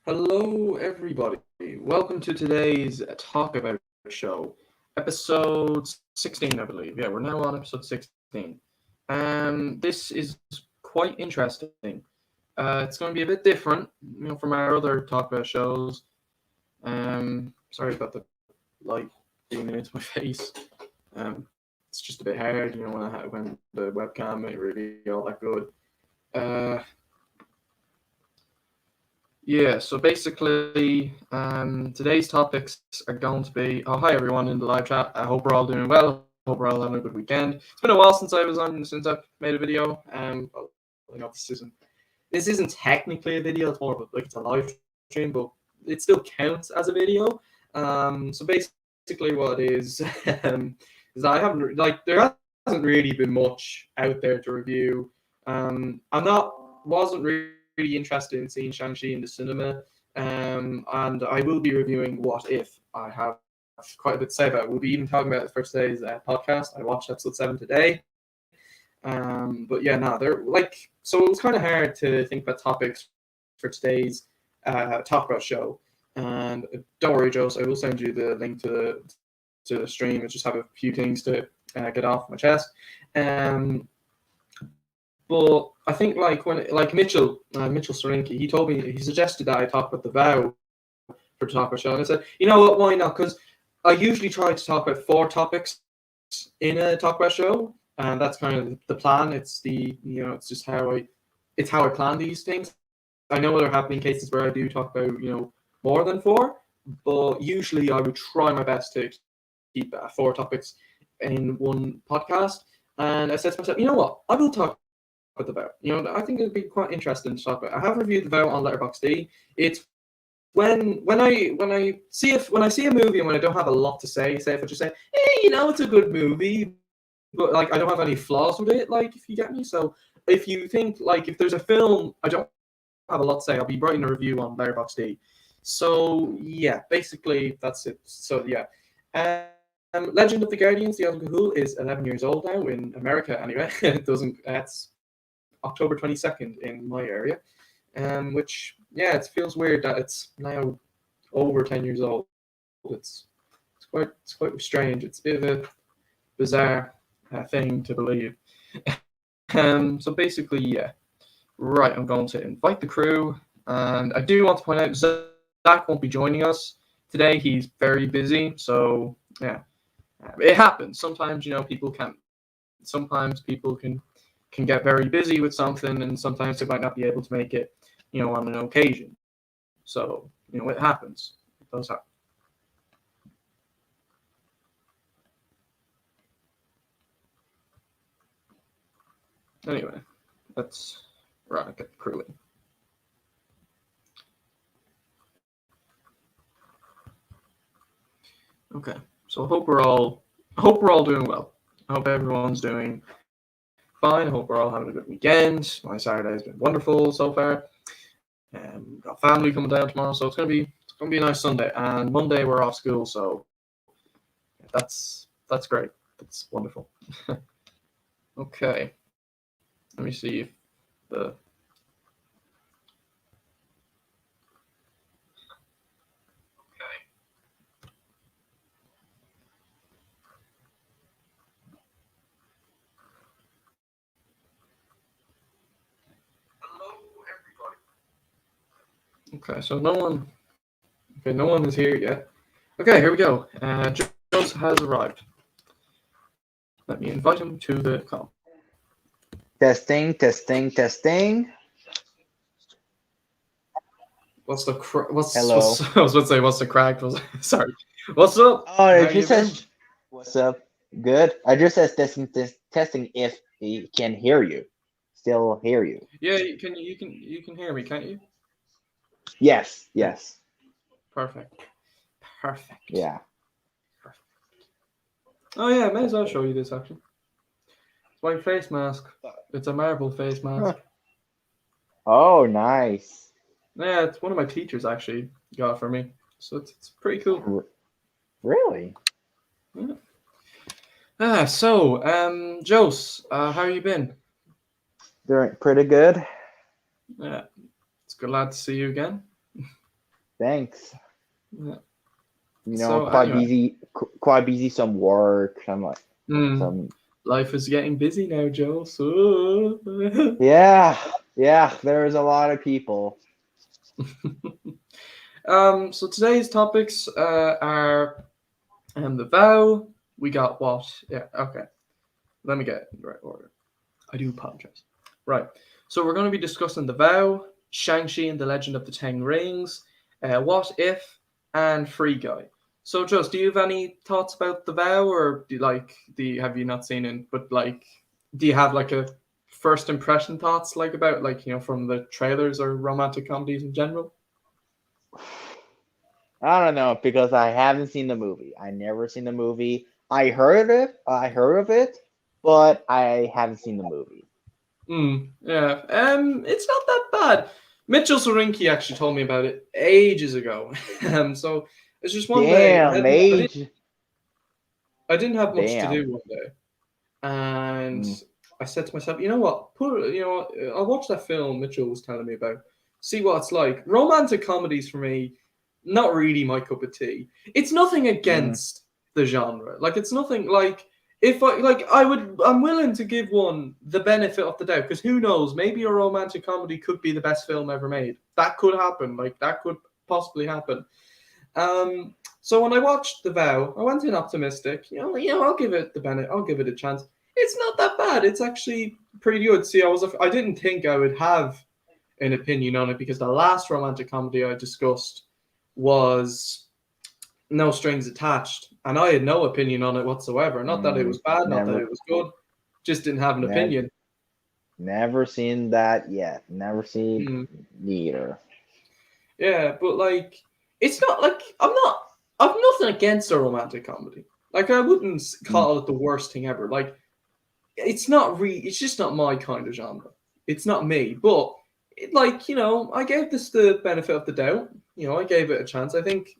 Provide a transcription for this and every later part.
Hello, everybody. Welcome to today's Talk About show, episode 16, I believe. Yeah, we're now on episode 16. This is quite interesting. It's going to be a bit different, from our other Talk About shows. Sorry about the light beaming into my face. It's just a bit hard, when the webcam ain't really all that good. Yeah, so basically, today's topics are going to be. Oh, hi everyone in the live chat. I hope we're all doing well. Hope we're all having a good weekend. It's been a while since I've made a video. Well, this isn't technically a video. It's more of it's a live stream, but it still counts as a video. So basically, what it is is that I haven't there hasn't really been much out there to review. Wasn't really interested in seeing Shang-Chi in the cinema, and I will be reviewing What If. I have quite a bit to say about it. We'll be even talking about it for today's podcast. I watched episode 7 today. But yeah, no, they're so it was kind of hard to think about topics for today's Talk About show. And don't worry, Joe, I will send you the link to the stream. I just have a few things to get off my chest. But I think when Mitchell Sorinki, he suggested that I talk about The Vow for the Talk About show, and I said, you know what, why not? Because I usually try to talk about 4 topics in a Talk About show, and that's kind of the plan. It's it's just how I plan these things. I know there have been cases where I do talk about more than 4, but usually I would try my best to keep 4 topics in one podcast. And I said to myself, you know what, I will talk about The Vow. I think it'd be quite interesting to talk about. I have reviewed The Vow on Letterboxd. It's when I see a movie and when I don't have a lot to say if I just say, hey, it's a good movie, but I don't have any flaws with it, if you get me. So if you think if there's a film I don't have a lot to say, I'll be writing a review on Letterboxd. So yeah, basically that's it. So yeah. Legend of the Guardians, the Old Who is 11 years old now in America anyway. It's October 22nd in my area. Which it feels weird that it's now over 10 years old. It's quite strange. It's a bit of a bizarre thing to believe. So basically, yeah. Right, I'm going to invite the crew, and I do want to point out Zach won't be joining us today. He's very busy, so yeah, it happens. Sometimes people can't. Sometimes people can get very busy with something, and sometimes they might not be able to make it, on an occasion. So it happens. It does happen. Anyway, let's get the crew in. Okay, so I hope we're all doing well. I hope everyone's doing fine. I hope we're all having a good weekend. My Saturday's been wonderful so far. Got family coming down tomorrow, so it's gonna be a nice Sunday. And Monday we're off school, so that's great. That's wonderful. Okay, let me see if the Okay, so no one is here yet. Okay, here we go. Jones has arrived. Let me invite him to the call. Testing. What's the Hello. I was about to say what's the crack? Sorry. What's up? Oh, it just says what's up. Good. I just says testing if he can hear you. Still hear you. Yeah, you can hear me, can't you? Yes. Perfect. Yeah. Perfect. Oh yeah, I may as well show you this actually. It's my face mask. It's a marble face mask. Oh, nice. Yeah, it's one of my teachers actually got it for me. So it's pretty cool. Really? Yeah. So, Jose, how you been? Doing pretty good. Yeah. It's good lad to see you again. Thanks. Yeah. You know, So anyway, quite busy. Some work. I'm like mm, some. life is getting busy now, Joe. So Yeah, yeah. There's a lot of people. so today's topics are the vow. We got what? Yeah, okay. Let me get it in the right order. I do apologize. Right. So we're going to be discussing the vow, Shangshi and the Legend of the Ten Rings, what if, and Free Guy. So, Just, do you have any thoughts about the vow, or have you not seen it? But do you have like a first impression thoughts about from the trailers or romantic comedies in general? I don't know because I haven't seen the movie. I never seen the movie. I heard of it. I heard of it, but I haven't seen the movie. Yeah. It's not that bad. Mitchell Sorinki actually told me about it ages ago. So it's just one day. Damn, age. I didn't have much to Damn. do one day, and Mm, I said to myself, you know what? I'll watch that film Mitchell was telling me about. See what it's like. Romantic comedies for me, not really my cup of tea. It's nothing mm, against the genre. Like it's nothing like if I'm willing to give one the benefit of the doubt because who knows? Maybe a romantic comedy could be the best film ever made. That could happen. Like that could possibly happen. So when I watched The Vow, I went in optimistic. I'll give it the benefit. I'll give it a chance. It's not that bad. It's actually pretty good. See, I didn't think I would have an opinion on it because the last romantic comedy I discussed was No Strings Attached, and I had no opinion on it whatsoever. Not that it was bad, not that never, it was good. Just didn't have an never, opinion. never seen that yet. Never seen Hmm. either. Yeah, but it's not like I've nothing against a romantic comedy. Like I wouldn't Mm, call it the worst thing ever. Like it's not it's just not my kind of genre. It's not me. But I gave this the benefit of the doubt. I gave it a chance. I think,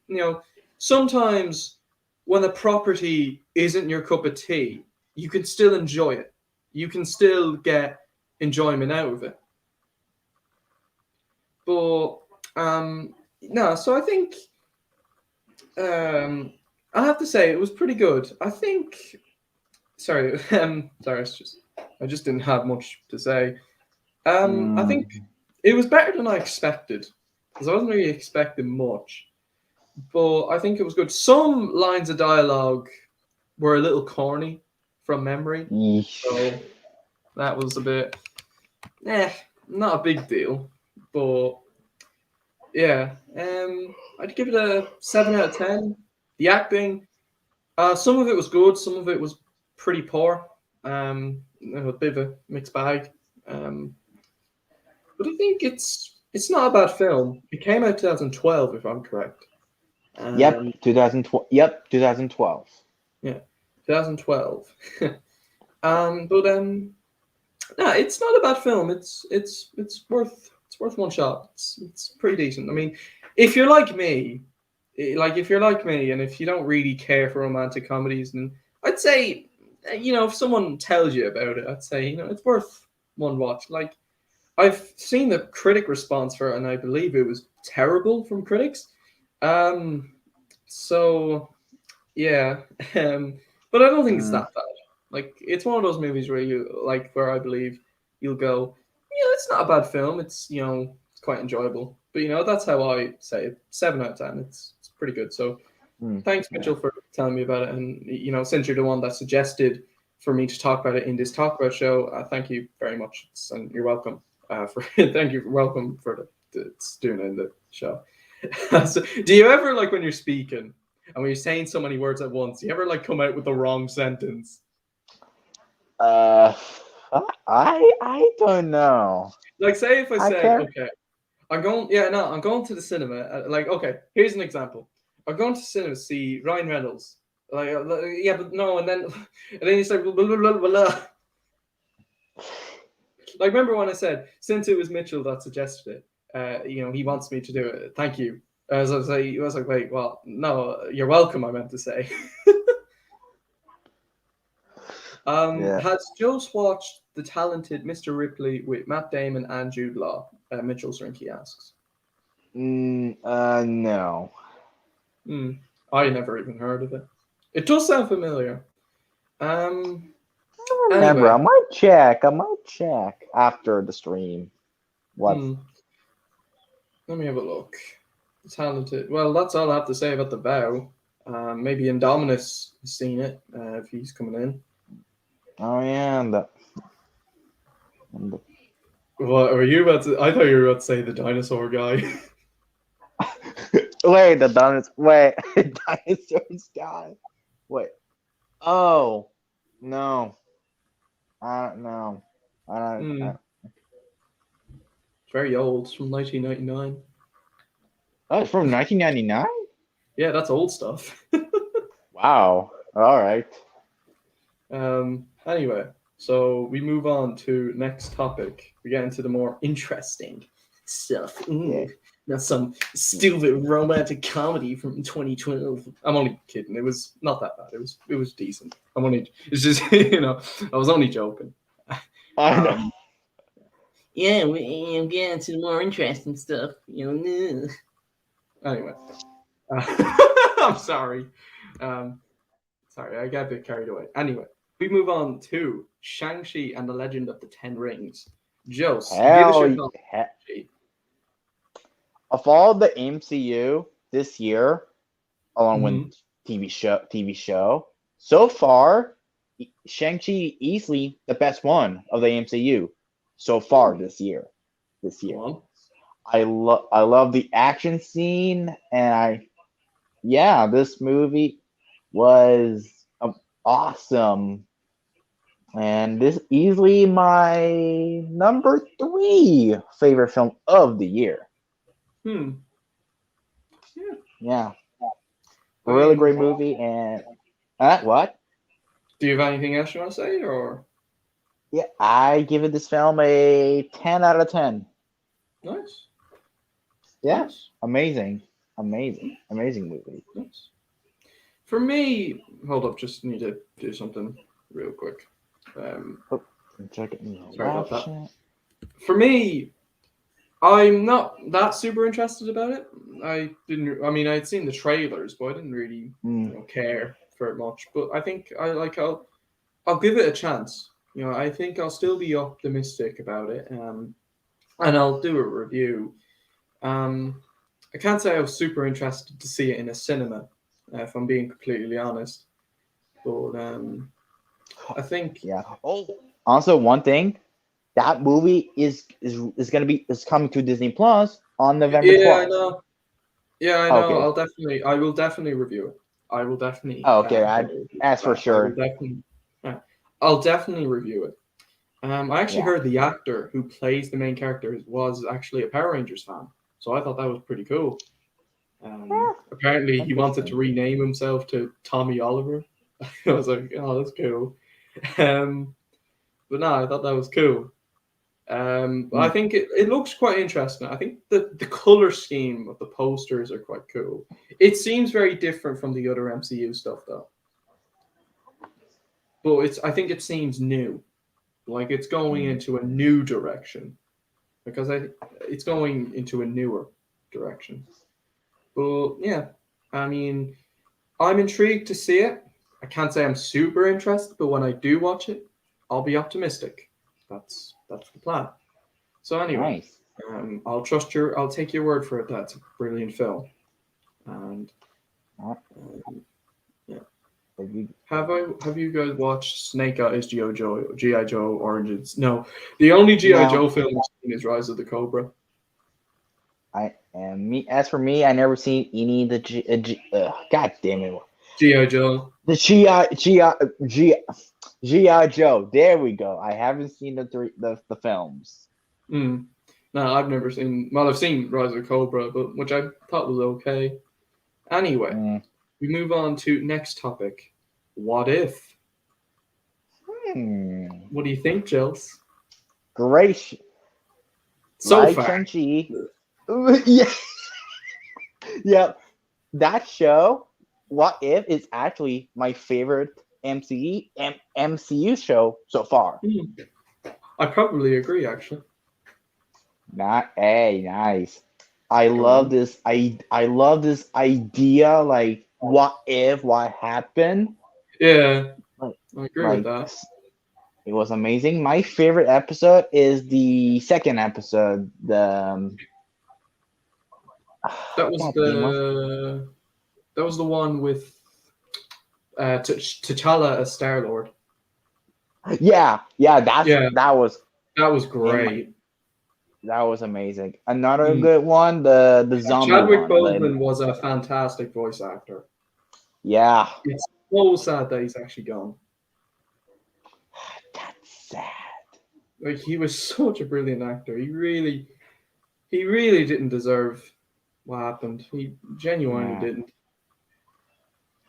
sometimes when a property isn't your cup of tea, you can still enjoy it. You can still get enjoyment out of it. But no, so I think um I have to say it was pretty good. I think sorry, sorry, I just didn't have much to say. I think mm, it was better than I expected because I wasn't really expecting much, but I think it was good. Some lines of dialogue were a little corny from memory, yeesh. so that was a bit, eh, not a big deal, but yeah, I'd give it a 7 out of 10. The acting, some of it was good, some of it was pretty poor. A bit of a mixed bag. Um, but I think it's not a bad film. It came out 2012, if I'm correct. Yep, Um, 2012. Yep, 2012. yeah, 2012. But no, it's not a bad film. It's worth one shot. It's pretty decent. I mean, if you're like me, if you're like me, and if you don't really care for romantic comedies, then I'd say, if someone tells you about it, I'd say, it's worth one watch. Like I've seen the critic response for it, and I believe it was terrible from critics. Um, so yeah, but I don't think it's Mm, that bad. Like it's one of those movies where where I believe you'll go, it's not a bad film. It's quite enjoyable. But that's how I say it. 7 out of 10. It's pretty good. So thanks, yeah. Mitchell, for telling me about it. And since you're the one that suggested for me to talk about it in this talk about show, thank you very much. And you're welcome. For thank you, welcome for doing it in the show. So, do you ever when you're speaking and when you're saying so many words at once, do you ever come out with the wrong sentence? Uh, I don't know. Like, say if I I said, can't. okay, I'm going to the cinema. Okay, here's an example. I'm going to the cinema to see Ryan Reynolds. Yeah, but no, and then he's like, blah, blah, blah, blah, blah. Like, remember when I said, since it was Mitchell that suggested it, he wants me to do it. Thank you. As I was like, wait, well, no, you're welcome. I meant to say. Yeah. Has Joe's watched The Talented Mr. Ripley with Matt Damon and Jude Law? Mitchell Srinky asks. No. Hmm. I never even heard of it. It does sound familiar. Um. I don't remember. Anyway. I might check. After the stream. What? Hmm. Let me have a look. Talented. Well, that's all I have to say about the vow. Maybe Indominus has seen it if he's coming in. Oh yeah, What were you about to? I thought you were about to say the dinosaur guy. wait, the dinosaurs. Wait, dinosaurs die. Wait. Oh no. I don't know. I don't. Hmm. Very old. It's from 1999. Oh, it's from 1999. Yeah, that's old stuff. Wow. All right. Anyway, so we move on to next topic. We get into the more interesting stuff. Yeah. Not some stupid romantic comedy from 2012. I'm only kidding. It was not that bad. It was decent. It's just I was only joking. I know. Yeah, I'm getting to the more interesting stuff. Anyway, I'm sorry. Sorry, I got a bit carried away. Anyway, we move on to Shang-Chi and the Legend of the Ten Rings. Jos, give us your Hell, thoughts. of all the MCU this year, along with Mhm. TV show, so far, Shang-Chi easily the best one of the MCU so far this year. Go on. I love the action scene, and this movie was awesome. And this is easily my number 3 favorite film of the year. Hmm. Yeah. Yeah, I really mean, great movie. And what? do you have anything else you want to say, or Yeah, I give it this film a 10 out of 10. nice, Yeah, nice, amazing movie. nice? For me, hold up, just need to do something real quick. Oh, check it. Sorry about Watch that. it. For me, I'm not that super interested about it. I didn't. I mean, I'd seen the trailers, but I didn't really, care for it much. But I think I'll give it a chance. I think I'll still be optimistic about it. And I'll do a review. I can't say I was super interested to see it in a cinema, if I'm being completely honest. But I think Yeah. Oh, also one thing, that movie is coming to Disney Plus on November yeah, I 12th. know. Yeah, I know. Okay. I will definitely review it. I will definitely Oh, okay. have a review As of for that. I will sure. definitely, uh, I'll definitely review it. I actually Yeah. heard the actor who plays the main character was actually a Power Rangers fan, so I thought that was pretty cool. Apparently, he wanted to Interesting. rename himself to Tommy Oliver. I was like, oh, that's cool. Um, but no, I thought that was cool. But I Mm. think it looks quite interesting. I think the color scheme of the posters are quite cool. It seems very different from the other MCU stuff though. But I think it seems new. Like it's going Mm. into a new direction. Because it's going into a newer direction. But yeah, I mean, I'm intrigued to see it. I can't say I'm super interested, but when I do watch it, I'll be optimistic. That's the plan. So anyway, Nice. I'll take your word for it. That's a brilliant film. And Uh, yeah, have you- have you guys watched Snake Eyes GI Joe Origins? No, the only GI No, Joe film I've seen is Rise of the Cobra. As for me, I never seen any of the God damn it. GI Joe. The GI Joe. There we go. I haven't seen the films. Mm. No, I've never seen. Well, I've seen Rise of the Cobra, but which I thought was okay. Anyway, Mm. we move on to next topic. What if? What do you think, Jels? Great. So Like far. Shang-Chi. Yeah. Yep. That show, What If, is actually my favorite MCU show so far. I probably agree, actually. Not a nice. I Go love on. this. I love this idea. Like, what if? What happened? Yeah, Like, I agree with like that. it was amazing. My favorite episode is the second episode. That was What name was? the one with T'Challa as Star Lord. Yeah, yeah. Yeah, That was that was in my, great. that was amazing. Another Mm. good one, the zombie Chadwick one. Boseman was a fantastic voice actor. Yeah, It's so sad that he's actually gone. that's sad. Like he was such a brilliant actor. He really didn't deserve what happened. He genuinely Yeah, didn't.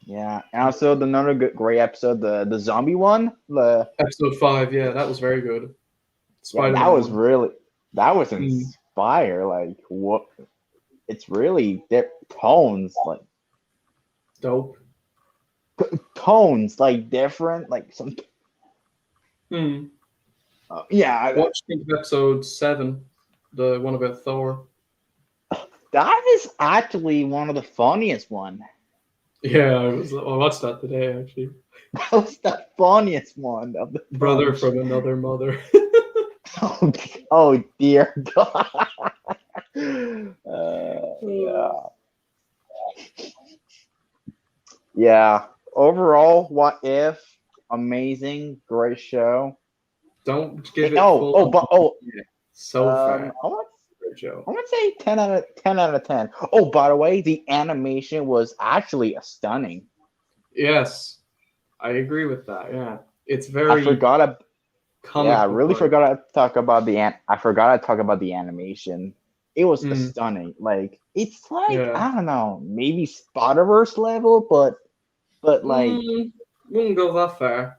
yeah. And also another great episode, the zombie one. The Episode 5, yeah, that was very good. Yeah, that Spider-Man was one. really that was Mm. inspire. Like what? It's really tones like Dope. tones like different like some. Mm. Yeah, What do you think of episode 7? The one about Thor. that is actually one of the funniest one. Yeah, I watched that today actually. That was the funniest one of the Brother bunch. from another mother. Oh, oh dear God. Yeah. Yeah. Overall, what if? Amazing, great show. Don't give it Oh, full oh, but oh, so far. I want Great show. I want to say 10 out of 10. Oh, by the way, the animation was actually stunning. Yes, I agree with that. Yeah, it's I very forgot. Yeah, I comic book really like. forgot to talk about I forgot to talk about the animation. It was Mm, stunning. Like it's like yeah. I don't know, maybe Spider-Verse level, but like Wouldn't go that far.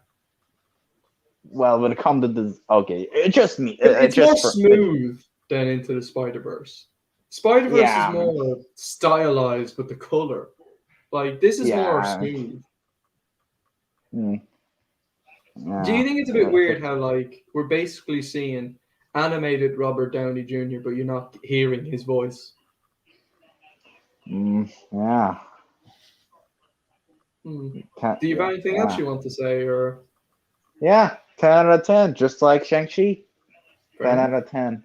well, when it comes to this, okay, it just me, it It's more just for it, smooth than Into the Spider Verse. Spider Verse is yeah, more stylized with the color. Like this is more yeah, smooth. mm, Do you yeah. think it's a bit weird how like we're basically seeing animated Robert Downey Jr., but you're not hearing his voice? Yeah, Hmm. Do you have yeah, anything else yeah, you want to say, or yeah. 10 out of 10, just like Shang-Chi. fair 10 enough? out of 10.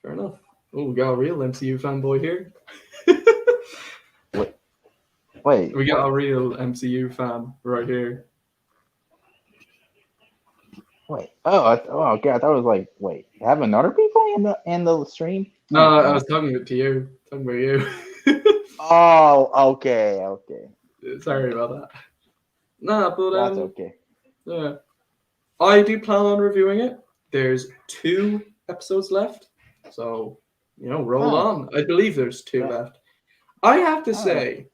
Fair enough. Oh, we got a real MCU fanboy here. Wait, wait, We got what? a real MCU fan right here. Wait. Oh god, that was like, wait, have another people in the stream? No, Oh I was no. talking to you. Talking about you. Oh, okay, okay. Sorry about that. Nah, but That's okay. yeah. I do plan on reviewing it. There's 2 episodes left, so roll Oh, on. I believe there's two that, left. I have to oh, say,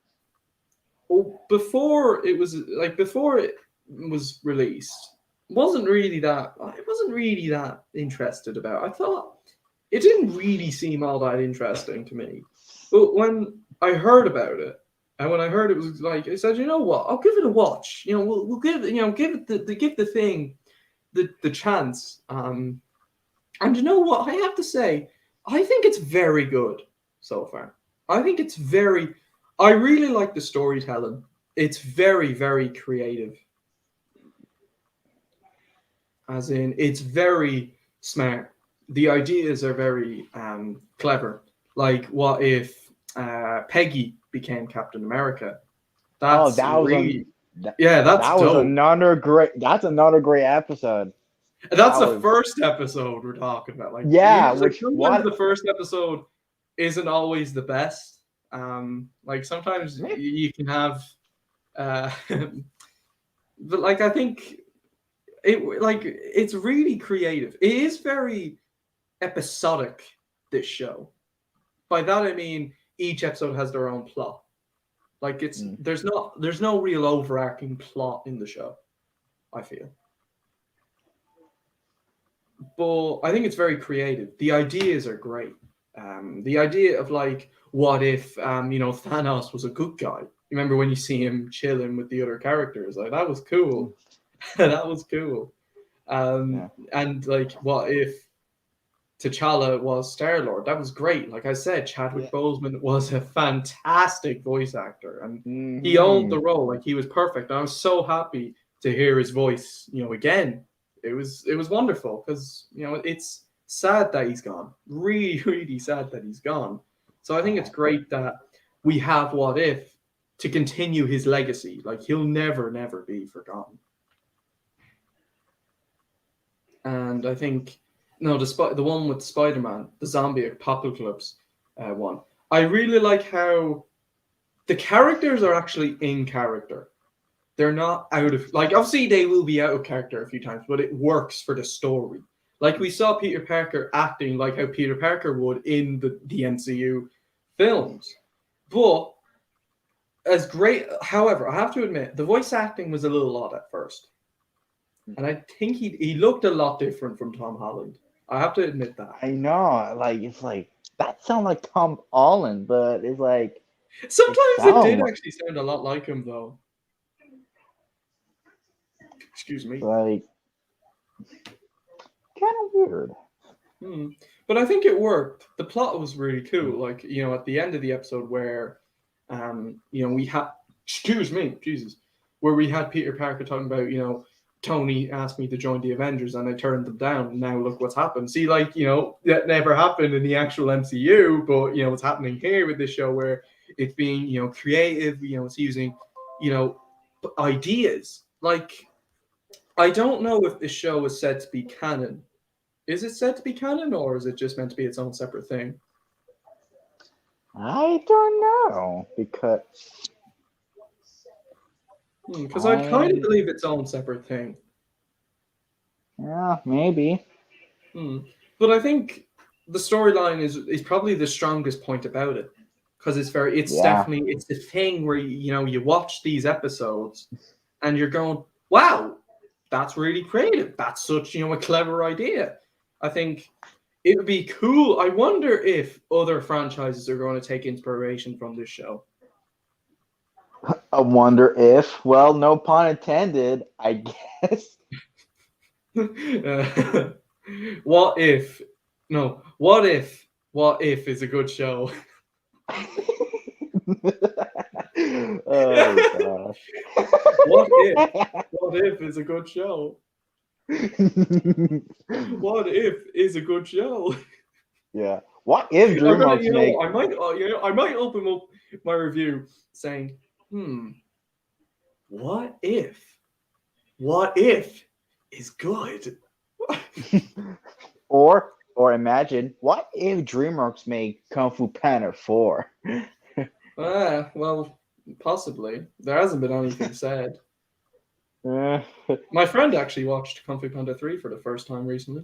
before it was released, I wasn't really that interested about. I thought it didn't really seem all that interesting to me. But when I heard about it, and when I heard it was like, I said, you know what? I'll give it a watch. We'll give it, give it give the thing the chance. And you know what? I have to say, I think it's very good so far. I think it's very. I really like the storytelling. It's very, very creative. As in, it's very smart. The ideas are very clever. Like, what if Peggy became Captain America? oh, That's that was really, that, yeah, that's that was dope. another great episode. That's That the was first episode we're talking about. Like, yeah, like which sometimes what the first episode isn't always the best. Like sometimes Nick? you can have, uh, but like I think it's really creative. It is very episodic. This show. By that I mean each episode has their own plot. Like Mm. there's no real overarching plot in the show. I feel. But I think it's very creative. The ideas are great. The idea of like, what if Thanos was a good guy? You remember when you see him chilling with the other characters? Like that was Mm. cool. That was cool. Yeah. And like, what if? T'Challa was Star-Lord. That was great. Like I said, Chadwick Yeah. Boseman was a fantastic voice actor, and he owned Hmm. the role. Like he was perfect. I was so happy to hear his voice, again. It was wonderful because it's sad that he's gone. Really, really sad that he's gone. So I think it's great that we have What If to continue his legacy. Like he'll never, never be forgotten. And I think no, the one with Spider-Man, the zombie apocalypse one. I really like how the characters are actually in character. They're not out of like obviously they will be out of character a few times, but it works for the story. Like we saw Peter Parker acting like how Peter Parker would in the MCU films. But as great, however, I have to admit the voice acting was a little odd at first. And I think he looked a lot different from Tom Holland. I have to admit that. I know, like it's like that sounds like Tom Holland, but it's like it Sometimes it did sounds actually sound a lot like him, though. Excuse me. like kind of weird. Hmm. But I think it worked. The plot was really cool. Like, at the end of the episode where, we had, excuse me, Jesus, where we had Peter Parker talking about, Tony asked me to join the Avengers and I turned them down. And now look what's happened. See, like, that never happened in the actual MCU, but, what's happening here with this show where it's being, creative, it's using, ideas. Like, I don't know if this show is said to be canon. Is it said to be canon, or is it just meant to be its own separate thing? I don't know because Because I'd kind of I believe its own separate thing. yeah maybe Hmm. But I think the storyline is probably the strongest point about it, because it's yeah definitely it's the thing where you watch these episodes and you're going, wow, that's really creative. That's such a clever idea. I think it would be cool. I wonder if other franchises are going to take inspiration from this show. I wonder if well no pun intended I guess Uh, what if? No. What if is a good show? oh gosh What if? What if is a good show? What if is a good show? yeah what if I'm gonna, DreamWorks make I might open up my review saying, what if? What if is good? or imagine what if DreamWorks make Kung Fu Panda 4 Well, possibly. There hasn't been anything said. Uh, My friend actually watched Kung Fu Panda 3 for the first time recently.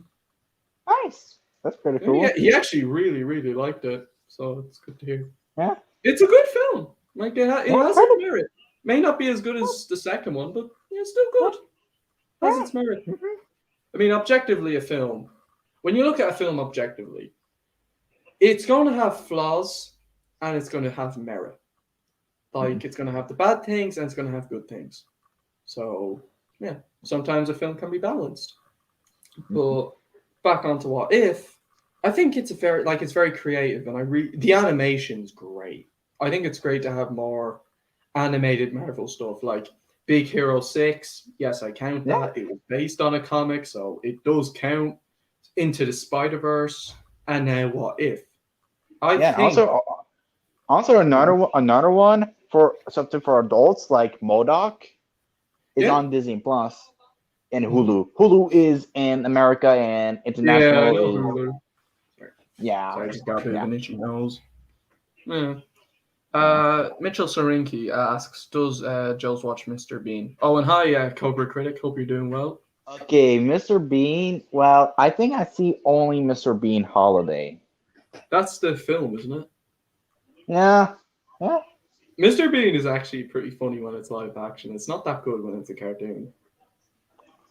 nice. That's pretty And cool. he actually really, really liked it. So it's good to hear. Yeah. It's a good film. Like it Yeah, has its merit. May not be as good as the second one, but it's still good. Has its merit. Mhm. I mean, objectively, a film. When you look at a film objectively, it's going to have flaws and it's going to have merit. Like it's going to have the bad things and it's going to have good things. So yeah, sometimes a film can be balanced. But back onto What If, I think it's very creative, and the animation's great. I think it's great to have more animated Marvel stuff like Big Hero 6. Yes, I count Yeah. that. It was based on a comic, so it does count. Into the Spider-Verse, and now What If. I Yeah. think Also another one for something for adults like Modoc is yeah. on Disney Plus and Hulu. Hulu is in America and Yeah, I international know is Hulu. yeah. Sorry, I just got a bit Yeah. of an itchy nose. Yeah. Yeah. Mitchell Sorinki asks, does Joe's watch Mr. Bean? Oh, and hi, Cobra Critic. Hope you're doing well. Okay, Mr. Bean. Well, I think I see only Mr. Bean Holiday. That's the film, isn't it? Yeah. Yeah. Mr. Bean is actually pretty funny when it's live action. It's not that good when it's a cartoon.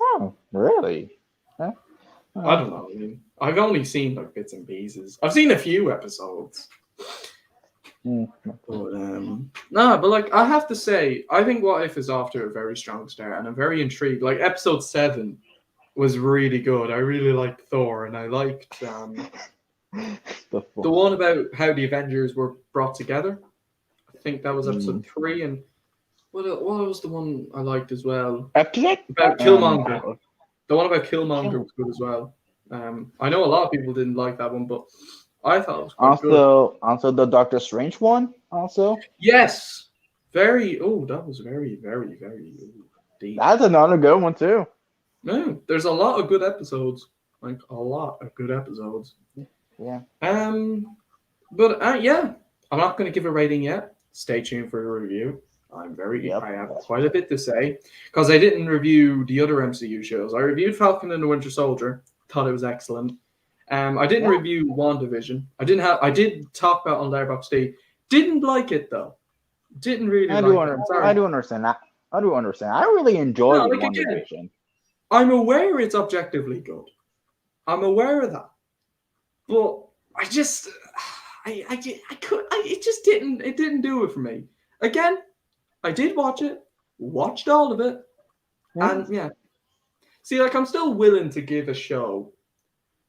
Oh, really? Huh? I don't know. I mean, I've only seen like bits and pieces. I've seen a few episodes. But but like I have to say, I think What If is off to a very strong start, and I'm very intrigued. Like episode 7 was really good. I really liked Thor, and I liked The the one about how the Avengers were brought together. I think that was episode 3, and what was the one I liked as well? After that, About Killmonger. The one about Killmonger was good as well. I know a lot of people didn't like that one, but I thought it was quite good. Also the Doctor Strange one. Also, Yes, very. Oh, that was very, very, very deep. that's another good one too. No, there's a lot of good episodes. Like a lot of good episodes. Yeah. But yeah, I'm not going to give a rating yet. Stay tuned for a review. Yep. I have quite a bit to say because I didn't review the other MCU shows. I reviewed Falcon and the Winter Soldier. Thought it was excellent. I didn't review WandaVision. I did talk about on Letterboxd. Didn't like it though. Didn't really I like do it. I'm sorry. I do understand that. I do understand. I really enjoyed No, the like, again, WandaVision. I'm aware it's objectively good. I'm aware of that. But I just, it didn't do it for me. Again, I did watch it, watched all of it, and yeah. See, like, I'm still willing to give a show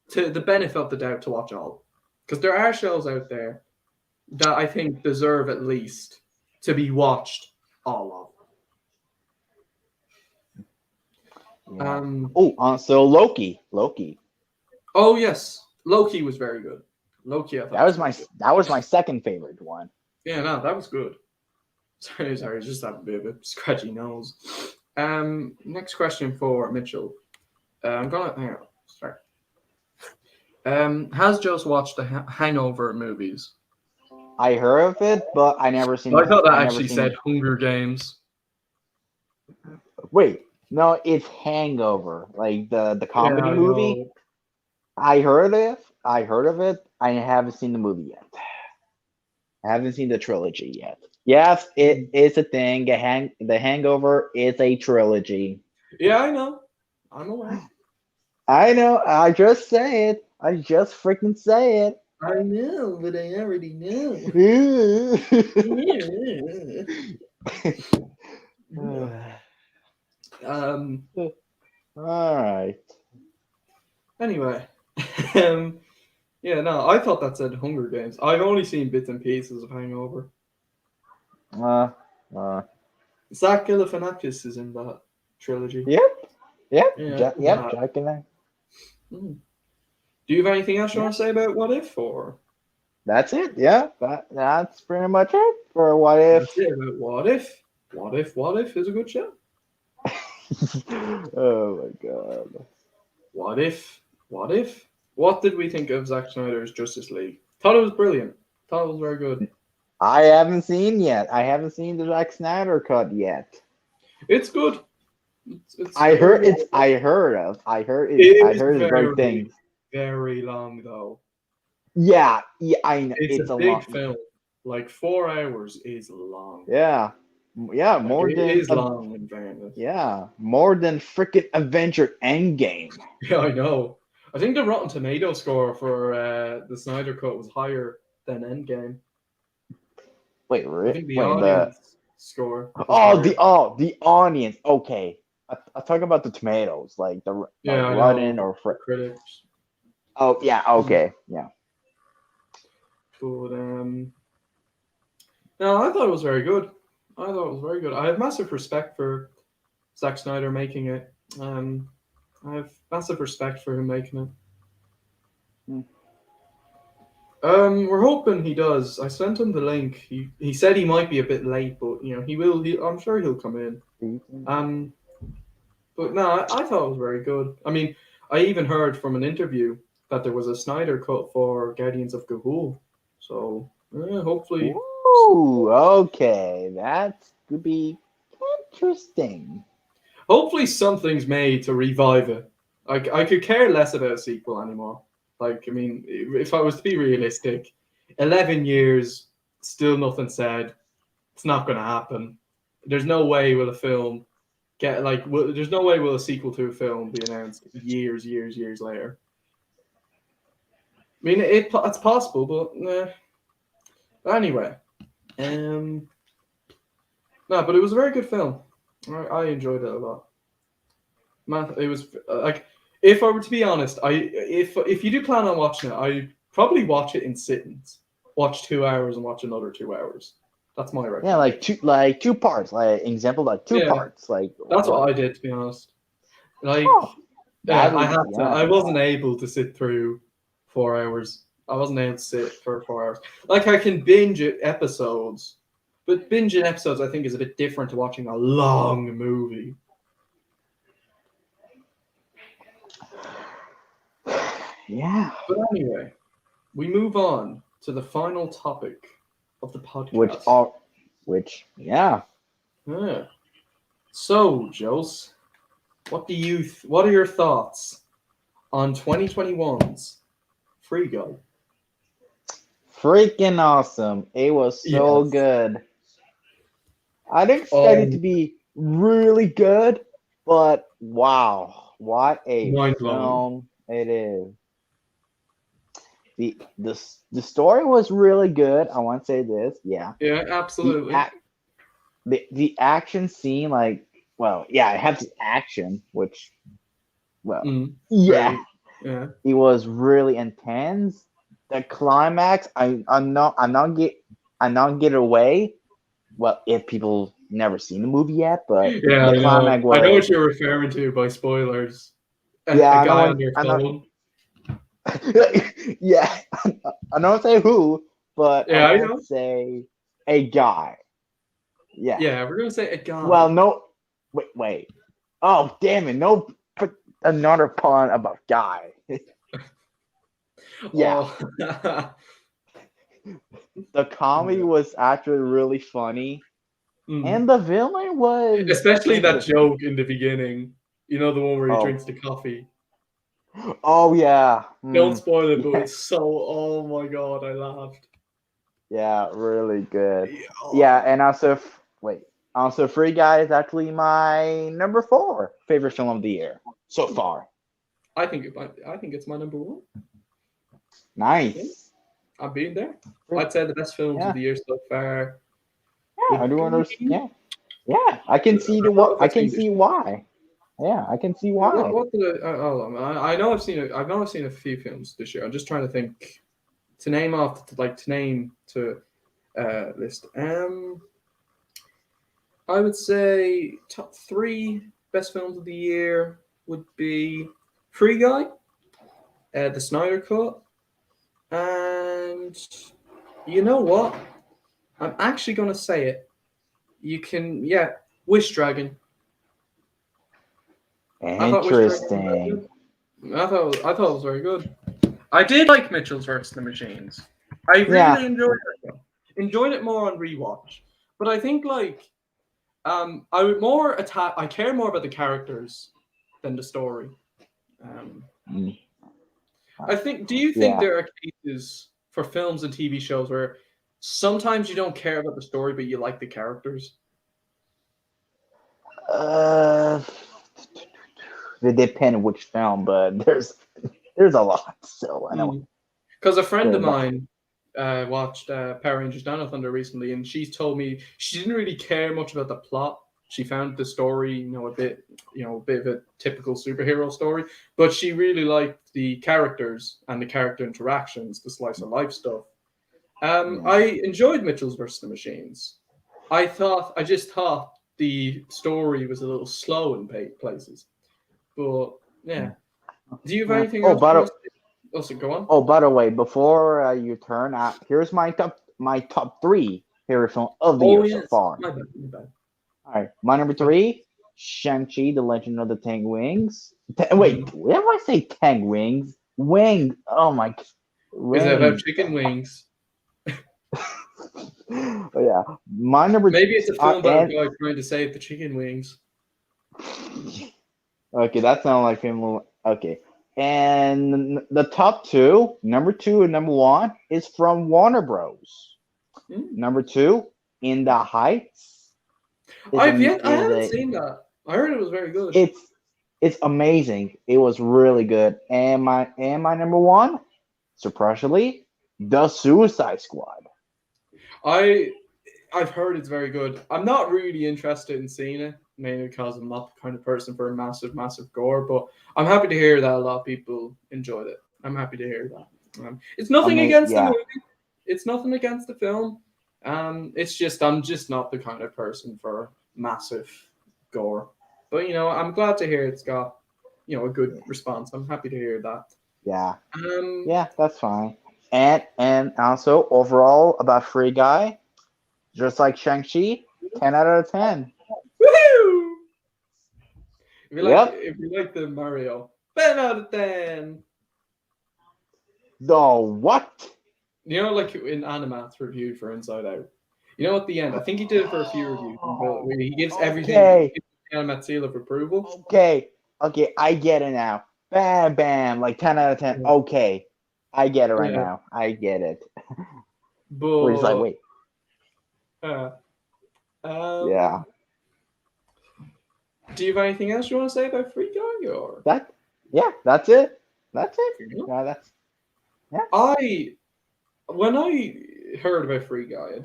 to the benefit of the doubt to watch all. Because there are shows out there that I think deserve at least to be watched all of. Yeah. So Loki. Oh yes, Loki was very good. Loki, I thought that was my second favorite one. Yeah, no, that was good. Sorry, just have a bit of a scratchy nose. Next question for Mitchell. I'm gonna hang on. Sorry. Has Joe's watched the Hangover movies? I heard of it, but I never seen. I thought that actually said Hunger Games. Wait, no, it's Hangover, like the comedy movie. Know. I heard of it. I haven't seen the movie yet. I haven't seen the trilogy yet. Yes, it is a thing. The Hangover is a trilogy. Yeah, I know. I'm aware. I know. I just say it. I just freaking say it. I know, but I already know. All right. Anyway, yeah, no, I thought that said Hunger Games. I've only seen bits and pieces of Hangover. Zach Galifianakis is in that trilogy. Yep. Jack and I. Do you have anything else you want to say about What If, or? That's it. Yeah, that's pretty much it for What If. That's it about What If. What If is a good show. Oh my god. What If? What did we think of Zack Snyder's Justice League? Thought it was brilliant. Thought it was very good. I haven't seen yet. I haven't seen the Zack Snyder cut yet. It's good. I heard it's great things. Very long though. Yeah, I know. It's a big film. Like 4 hours is long. Yeah, more than it is long in fairness. Yeah, more than freaking Avenger Endgame. Yeah, I know. I think the Rotten Tomato score for the Snyder Cut was higher than Endgame. Wait, really? I think the audience score. The audience. Okay, I talk about the tomatoes, like the Rotten or critics. Oh yeah, okay, yeah. But no, I thought it was very good. I have massive respect for Zack Snyder making it. I have massive respect for him making it. We're hoping he does. I sent him the link. He said he might be a bit late, but he will. I'm sure he'll come in. But no, I thought it was very good. I mean, I even heard from an interview that there was a Snyder cut for Guardians of Gahul. So hopefully. Ooh, okay, that could be interesting. Hopefully something's made to revive it. I could care less about a sequel anymore. Like, I mean, if I was to be realistic, 11 years, still nothing said. It's not going to happen. There's no way will a film there's no way will a sequel to a film be announced years later. I mean, it's possible, but nah. Anyway, no, but it was a very good film. I enjoyed it a lot. Man, it was like if I were to be honest, if you do plan on watching it, I probably watch it in sittings. Watch 2 hours and watch another 2 hours. That's my Yeah, recommendation. like two parts. Like example, like two Yeah, parts. Like that's what? what I did to be honest. Like, Oh, yeah, that I is had to. yeah. I wasn't able to sit through 4 hours. I wasn't able to sit for 4 hours. Like I can binge episodes, but binging episodes I think is a bit different to watching a long movie. Yeah. But anyway, we move on to the final topic of the Which podcast. are which yeah. Yeah. So, Jos, what are your thoughts on 2021's Free Guy? Freaking awesome. It was so Yes. good. I didn't expect it Oh, to be really good, but wow, what a mind blowing. film it is. The story was really good. I want to say this, yeah. Yeah, The absolutely. act the action scene, like, well, yeah, it had the action, which, well, Mm, yeah, very. Yeah. it was really intense. The climax, I'm not get away. Well, if people never seen the movie yet, but Yeah, the I know. climax I know was what you're referring to by spoilers. A yeah, guy on their I know, phone. yeah, I don't say who, but I Yeah, I want know. to say a guy. Yeah. Yeah, we're gonna say a Well, guy. no, wait. Oh, damn it! No, put another pun about guy. Yeah, Oh, the comedy yeah. was actually really funny, Mhm. and the villain was Especially that interesting. joke in the beginning. You know the one where he Oh, drinks the coffee. oh yeah, Don't spoil it, but yeah, it's so. Oh my god, I laughed. yeah, really good. Yeah, Yeah, oh. and also, wait, also, Free Guy is actually my number 4 favorite film of the year so far. I think it's my number one. Yeah, Nice. I've been there. Free- I'd say the best films of Yeah, the year so far yeah, I would do be. understand. Yeah, yeah, I can see I don't know if I I've can seen this. see why. Yeah, I can see What why. what did hold on. I know I've seen a few films this year. I'm just trying to think to name off to name to list. I would say top three best films of the year would be Free Guy, the Snyder Cut, and you know what? I'm actually gonna say it. You can, yeah, Wish Dragon. I thought Wish Dragon was very Interesting. good. I thought it was very good. I did like Mitchell's versus the Machines. I Yeah, really enjoyed it. Enjoyed it more on rewatch, but I think like I would more attack. I care more about the characters than the story. Um, mm, I think. Do you think yeah. there are cases for films and TV shows where sometimes you don't care about the story, but you like the characters? Uh, it depends which film, but there's a lot. So I know. Because a friend Yeah, of mine watched Power Rangers Down Thunder recently, and she's told me she didn't really care much about the plot. She found the story, a bit of a typical superhero story, but she really liked the characters and the character interactions, the slice of life stuff. yeah. I enjoyed Mitchell's versus the Machines. I just thought the story was a little slow in places, but yeah. Do you have Yeah. anything else you want to say? Also, go on. By the way, before you turn out, here's my top 3 favorite film of the Oh year so yes, far. my bad, my bad. All right, my number 3, Shang-Chi: The Legend of the Ten Wings. Mhm. Wait, why do I say Ten Wings? Wings. Oh my, Is it about wings. chicken wings? Oh yeah, my number. Maybe it's a film about a And guy trying to save the chicken wings. okay, that sounds like him. Okay, and the top 2, number 2 and number 1, is from Warner Bros. Hmm. Number 2, In the Heights, is a I is haven't a seen that. I heard it was very good. it's it's amazing. It was really good. And my number 1, surprisingly, The Suicide Squad. I I've heard it's very good. I'm not really interested in seeing it. mainly because I'm not the kind of person for a massive, massive gore. But I'm happy to hear that a lot of people enjoyed it. I'm happy to hear that. It's nothing against the Yeah, movie. It's nothing against the film. It's just I'm just not the kind of person for massive gore. But I'm glad to hear it's got a good response. I'm happy to hear that. yeah, Um, yeah. That's fine. And also overall about Free Guy, just like Shang-Chi, 10 out of 10. woohoo! Yep. If you like the Mario, 10 out of 10. The what? Like in Animat's review for Inside Out. At the end, I think he did it for a few reviews, but where he gives everything, he Okay. gives the Animat seal of approval. Okay. Okay. I get it now. Bam, bam. Like 10 out of 10. Yeah. Okay. I get it right Yeah. now. I get it. We're just like, But wait. uh, um, Yeah. do you have anything else you want to say about Free Guy or? That. Yeah. That's it. That's it. Yeah. That's. Yeah. When I heard about Free Guy,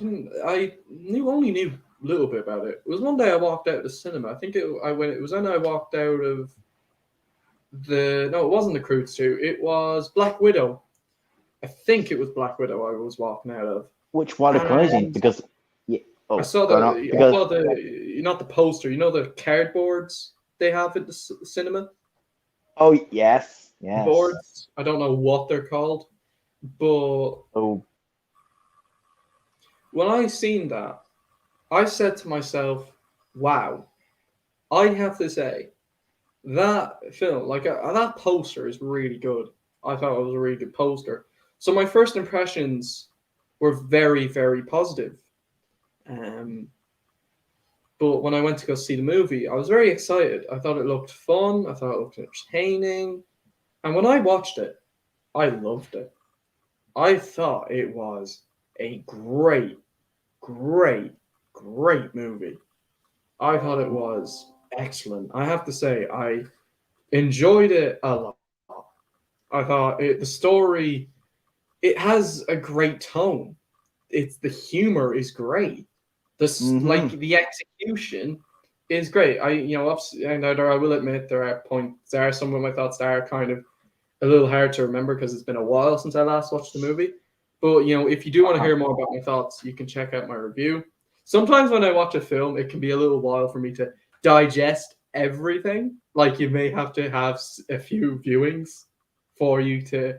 I only knew a little bit about it. It was one day I walked out of the cinema. I think it was when I walked out of no, it wasn't the Croods 2. It was Black Widow. I think it was Black Widow I was walking out of. Which one is crazy? And Because. Yeah. I Oh, saw go on. I Because. saw not the poster, the cardboards they have at the cinema Oh, yes. Yes. boards. I don't know what they're called, but Oh. when I seen that, I said to myself, "Wow!" I have to say that film, like that poster, is really good. I thought it was a really good poster. So my first impressions were very, very positive. Um, but when I went to go see the movie, I was very excited. I thought it looked fun. I thought it looked entertaining. And when I watched it, I loved it. I thought it was a great, great, great movie. I thought it was excellent. I have to say, I enjoyed it a lot. I thought the story, it has a great tone. The humor is great. Mm-hmm. The execution is great. I will admit there are some of my thoughts that are kind of a little hard to remember because it's been a while since I last watched the movie. But if you do want to Uh-huh. hear more about my thoughts, you can check out my review. Sometimes when I watch a film, it can be a little while for me to digest everything. Like you may have to have a few viewings for you to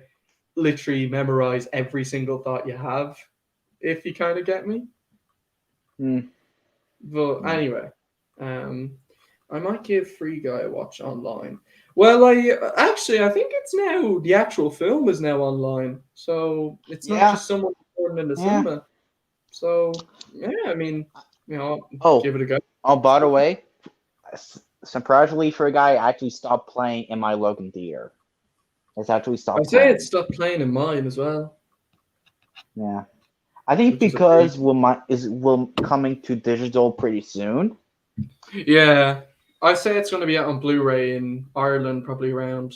literally memorize every single thought you have, if you kind of get me. Mm. But Mm. anyway, um, I might give Free Guy a watch online. Well, I think it's now the actual film is now online, so it's not Yeah. just someone recording in the Yeah. cinema. So yeah, I mean, Oh. give it a go. Oh, by the way, surprisingly for a guy, I actually stopped playing in my Logan theater. It's actually I stopped say it playing. stopped playing in mine as well, Yeah. I think which is a pretty. because will coming to digital pretty soon. Yeah, I say it's going to be out on Blu-ray in Ireland probably around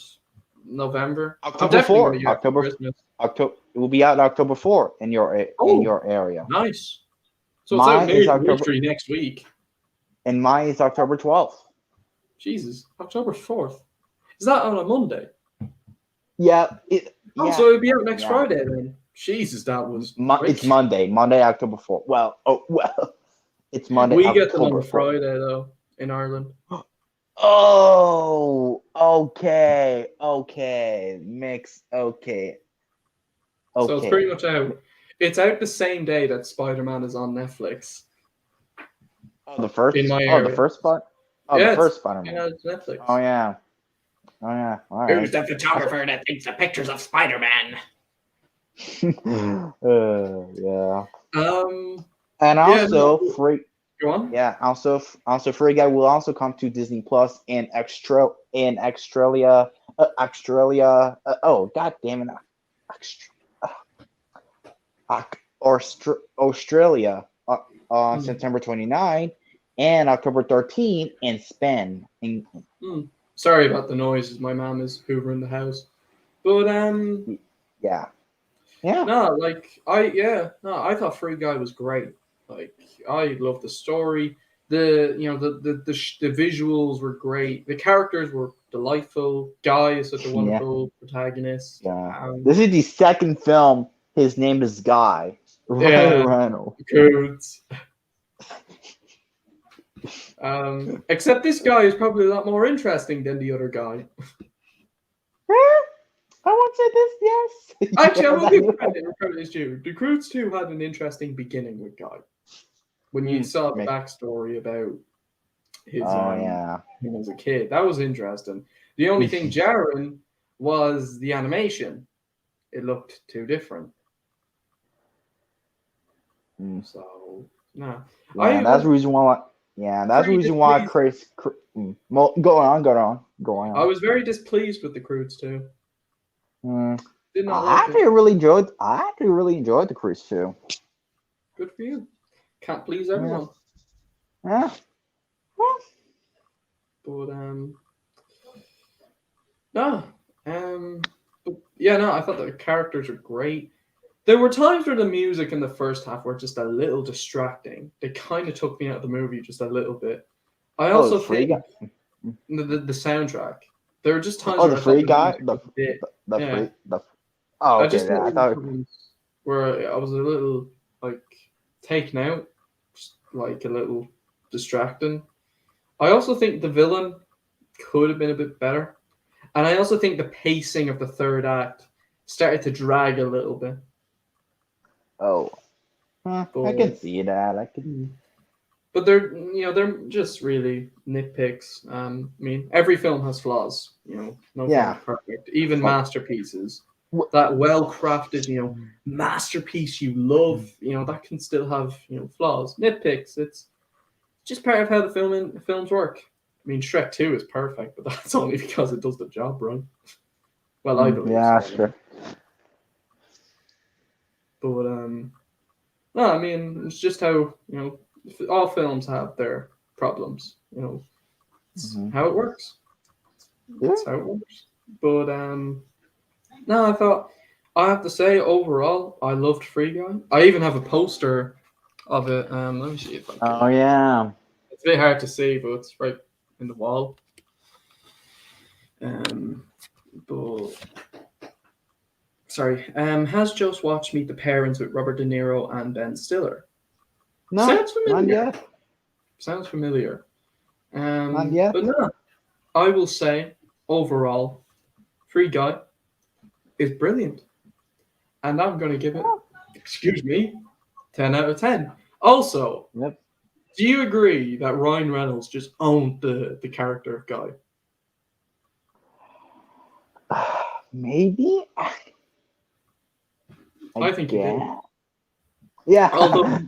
November. I'm October definitely going 4. to get it for Christmas. October it will be out October 4 in Oh, your area. nice. So it's out Mine is October literally next week. and mine is October 12th. Jesus, October 4th. Is that on a Monday? Yeah, Oh, so it'll be out next yeah. Friday then. Jesus, that was It's quick. Monday, October 4th. Well, it's Monday, We get them on October a 4th. Friday though in Ireland. Oh, okay. Mix, okay. So it's pretty Okay. much out. It's out the same day that Spider-Man is on Netflix in my The area. first part? Oh, the Yeah, first it's Spider-Man. Netflix. Oh yeah. All Who's right. the photographer that takes the pictures of Spider-Man? Yeah. And Yeah, no, also free. go on. Yeah. Also free guy will also come to Disney Plus in Australia. Australia. Oh, god damn it. Australia on Hmm. September 29 and October 13 in Spain. Sorry about the noises. My mom is hoovering the house. But Yeah. Yeah. no, I thought Free Guy was great. Like I love the story. the visuals were great. The characters were delightful. Guy is such a Yeah. wonderful protagonist. Yeah. This is the second film. His name is Guy. Yeah. Ryan Reynolds. Codes. Except this guy is probably a lot more interesting than the other guy. I won't say this. Yes. Actually, I Yeah, will give credit is due. The Croods 2 had an interesting beginning with Guy. When you saw the backstory about his him as a kid, that was interesting. The only thing jarring was the animation. It looked too different. So no. Yeah, that's the reason why. Yeah, that's the reason why Chris. Well, go on. I was very displeased with the Croods too. Did not I like actually really enjoyed. I actually really enjoyed the Cruise too. Good for you. Can't please everyone. Yeah. But I thought the characters were great. There were times where the music in the first half were just a little distracting. They kind of took me out of the movie just a little bit. I also think the soundtrack. There were just times where the free guy, the free. Oh, okay. I just I thought where I was a little like taken out, just, like a little distracting. I also think the villain could have been a bit better, and I also think the pacing of the third act started to drag a little bit. Oh, I can see that. But they're just really nitpicks. I mean, every film has flaws. No film is perfect. Even masterpieces, that well-crafted, masterpiece you love, that can still have, flaws, nitpicks. It's just part of how the films work. I mean, Shrek 2 is perfect, but that's only because it does the job right. Well, I believe. Yeah, so. sure. But no, I mean, it's just how all films have their problems. It's how it works. That's how it works. But no, I have to say overall, I loved Free Guy. I even have a poster of it. Let me see if I can. Oh yeah. It's a bit hard to see, but it's right in the wall. But sorry. Has just watched Meet the Parents with Robert De Niro and Ben Stiller? No, sounds familiar. Not yet. Sounds familiar. Not yet. But no, I will say overall, Free Guy is brilliant, and I'm going to give it, 10 out of 10. Also, do you agree that Ryan Reynolds just owned the character of Guy? Maybe. I think he did. Yeah. Although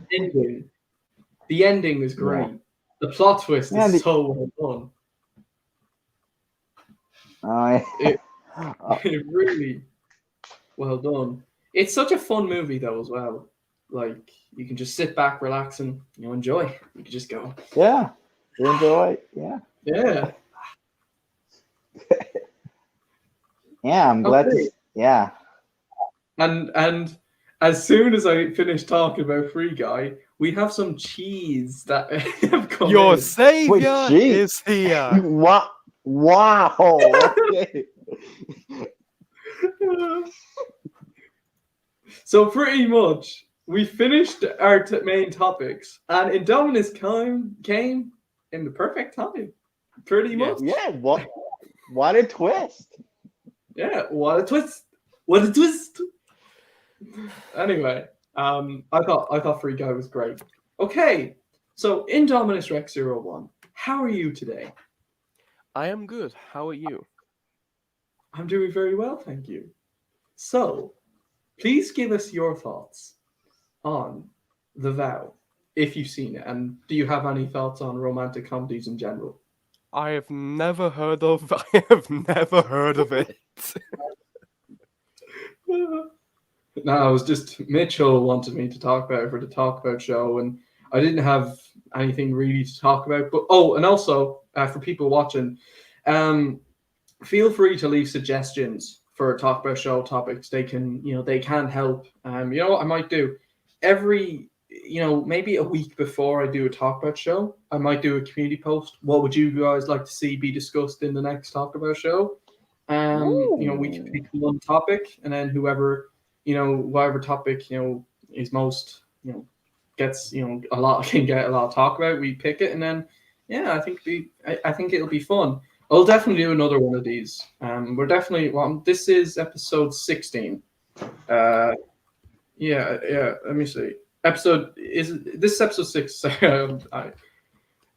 the ending is great. Yeah. The plot twist is so well done. It really well done. It's such a fun movie though as well. Like you can just sit back, relax, and enjoy. You can just go. Yeah, you enjoy. Yeah. Yeah. Yeah, I'm glad. Yeah. And as soon as I finish talking about Free Guy, we have some cheese that have come Your in. savior is here. Wow. Okay. So pretty much, we finished our main topics, and Indominus came in the perfect time. Pretty much. Yeah. What a twist. Yeah. What a twist. What a twist. Anyway, I thought Free Guy was great. Okay, so Indominus Rex 01, how are you today? I am good. How are you? I'm doing very well, thank you. So, please give us your thoughts on The Vow, if you've seen it, and do you have any thoughts on romantic comedies in general? I have never heard of it. No, it was just Mitchell wanted me to talk about it for the Talk About show, and I didn't have anything really to talk about. But and also for people watching, feel free to leave suggestions for Talk About show topics. They can, they can help. You know what I might do? maybe a week before I do a talk about show, I might do a community post. What would you guys like to see be discussed in the next talk about show? We can pick one topic, and then whatever topic is most gets a lot can get a lot of talk about. We pick it, and then I think it'll be fun. I'll definitely do another one of these. We're definitely this is episode 16. Yeah. Let me see. This is episode 6.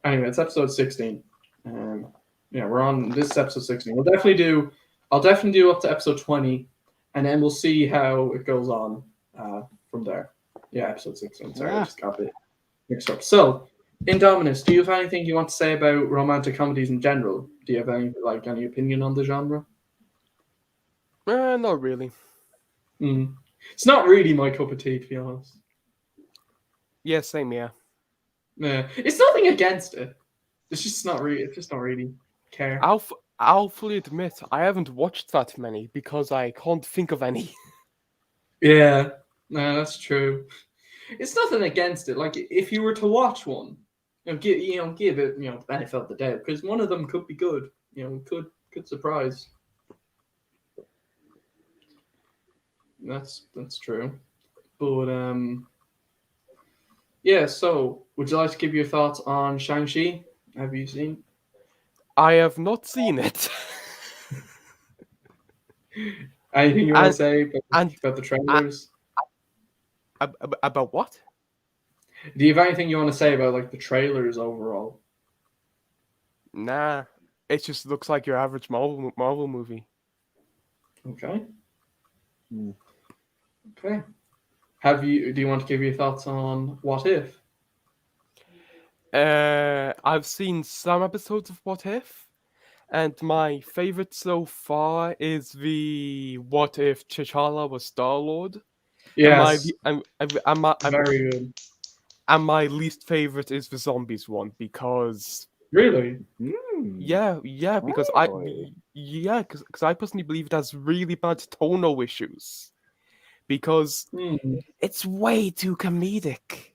Anyway, it's episode 16. We're on this is episode 16. I'll definitely do up to episode 20, and then we'll see how it goes on from there. Yeah, episode 16. Sorry, I just got a bit mixed up. So, Indominus, do you have anything you want to say about romantic comedies in general? Do you have any opinion on the genre? Not really. It's not really my cup of tea, to be honest. Yeah, same, yeah. Yeah, it's nothing against it. It's just not really care. I'll fully admit I haven't watched that many because I can't think of any. Yeah, no, that's true. It's nothing against it. Like if you were to watch one, give it the benefit of the doubt, because one of them could be good. Could surprise. That's true. But yeah. So, would you like to give your thoughts on Shang-Chi? Have you seen? I have not seen it. Anything you want to say about the trailers? About what? Do you have anything you want to say about the trailers overall? Nah, it just looks like your average Marvel movie. Okay. Okay. Do you want to give your thoughts on What If? I've seen some episodes of What If, and my favorite so far is the What If T'Challa was Star-Lord. Yes. Very good. And my least favorite is the zombies one because really, because I personally believe it has really bad tonal issues because it's way too comedic.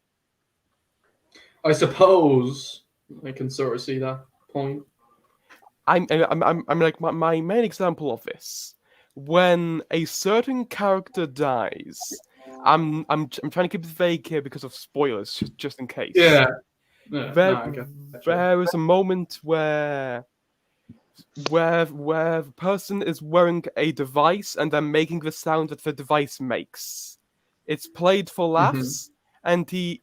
I suppose I can sort of see that point. I'm like my main example of this. When a certain character dies, I'm trying to keep it vague here because of spoilers, just in case. Yeah. There is a moment where the person is wearing a device and they're making the sound that the device makes. It's played for laughs, and he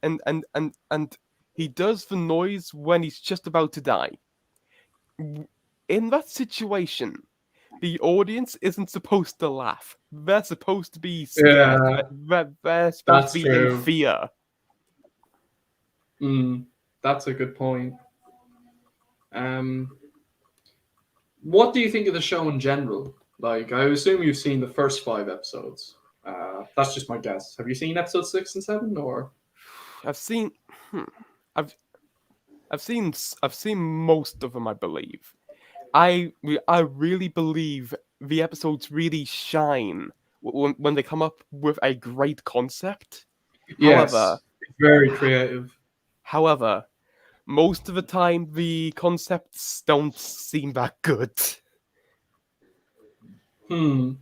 does the noise when he's just about to die. In that situation, the audience isn't supposed to laugh. They're supposed to be scared. Yeah, they're supposed to be in fear. That's a good point. What do you think of the show in general? Like, I assume you've seen the first 5 episodes. That's just my guess. Have you seen episodes 6 and 7, or? I've seen most of them, I believe. I really believe the episodes really shine when they come up with a great concept. Yes, it's very creative. However, most of the time the concepts don't seem that good. I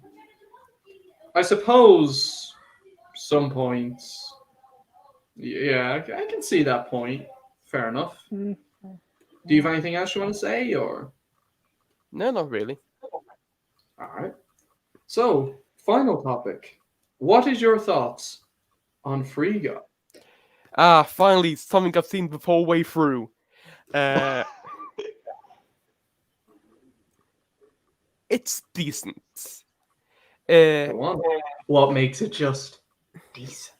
suppose some points. Yeah, I can see that point. Fair enough. Do you have anything else you want to say, or? No, not really. All right. So, final topic. What is your thoughts on Free Guy? Finally, something I've seen the whole way through. It's decent. Go on. What makes it just decent?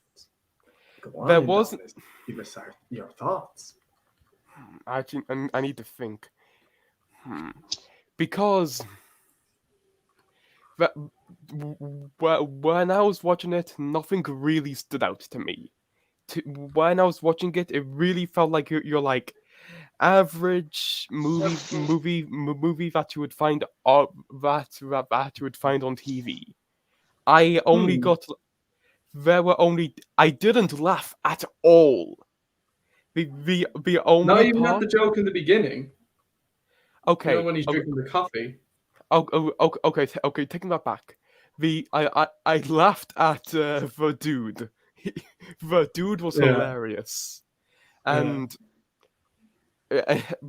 Go on. There wasn't. Give us your thoughts. Actually, I need to think. Because when I was watching it, nothing really stood out to me. When I was watching it, it really felt like you're like average movie that you would find that you would find on TV. I only got I didn't laugh at all. The Not only even at part. the joke in the beginning. You know Okay. when he's drinking the coffee. Okay. Taking that back. I laughed at the dude. The dude was Yeah. hilarious, Yeah. and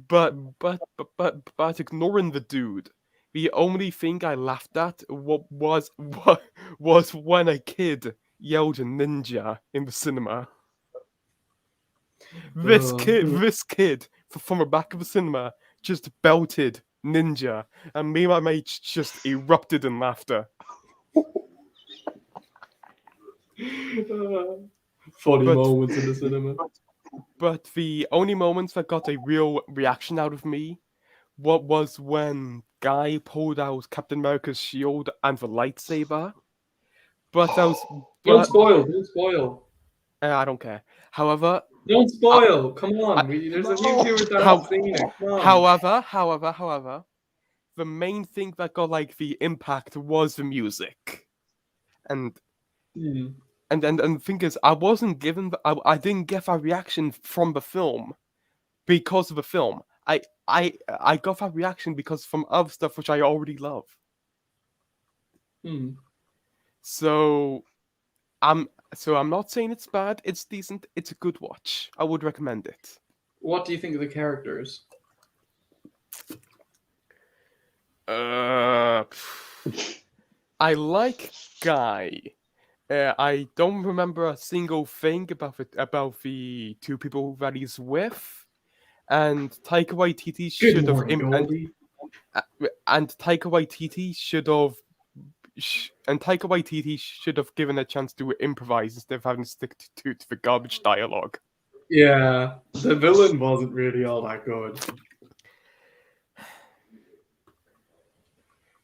but ignoring the dude, the only thing I laughed at was when a kid yelled ninja in the cinema. This kid from the back of the cinema just belted ninja, and me and my mates just erupted in laughter. Funny But moments in the cinema. but the only moments that got a real reaction out of me, what was when Guy pulled out Captain America's shield and the lightsaber. But I was Don't but spoil. Don't spoil. I don't care. However, Don't uh, spoil. Come I, on. There's a few viewers that how, haven't seen it. Come on. however, the main thing that got like the impact was the music, and Hmm. and the thing is, I didn't get that reaction from the film because of the film. I got that reaction because from other stuff which I already love. Hmm. So I'm not saying it's bad. It's decent. It's a good watch. I would recommend it. What do you think of the characters? Uh, I like Guy. I don't remember a single thing about the two people that he's with, and Taika Waititi Good should have morning, Goldie. uh, and Taika Waititi should have and Taika Waititi should have given a chance to improvise instead of having to stick to the garbage dialogue. Yeah, the villain wasn't really all that good.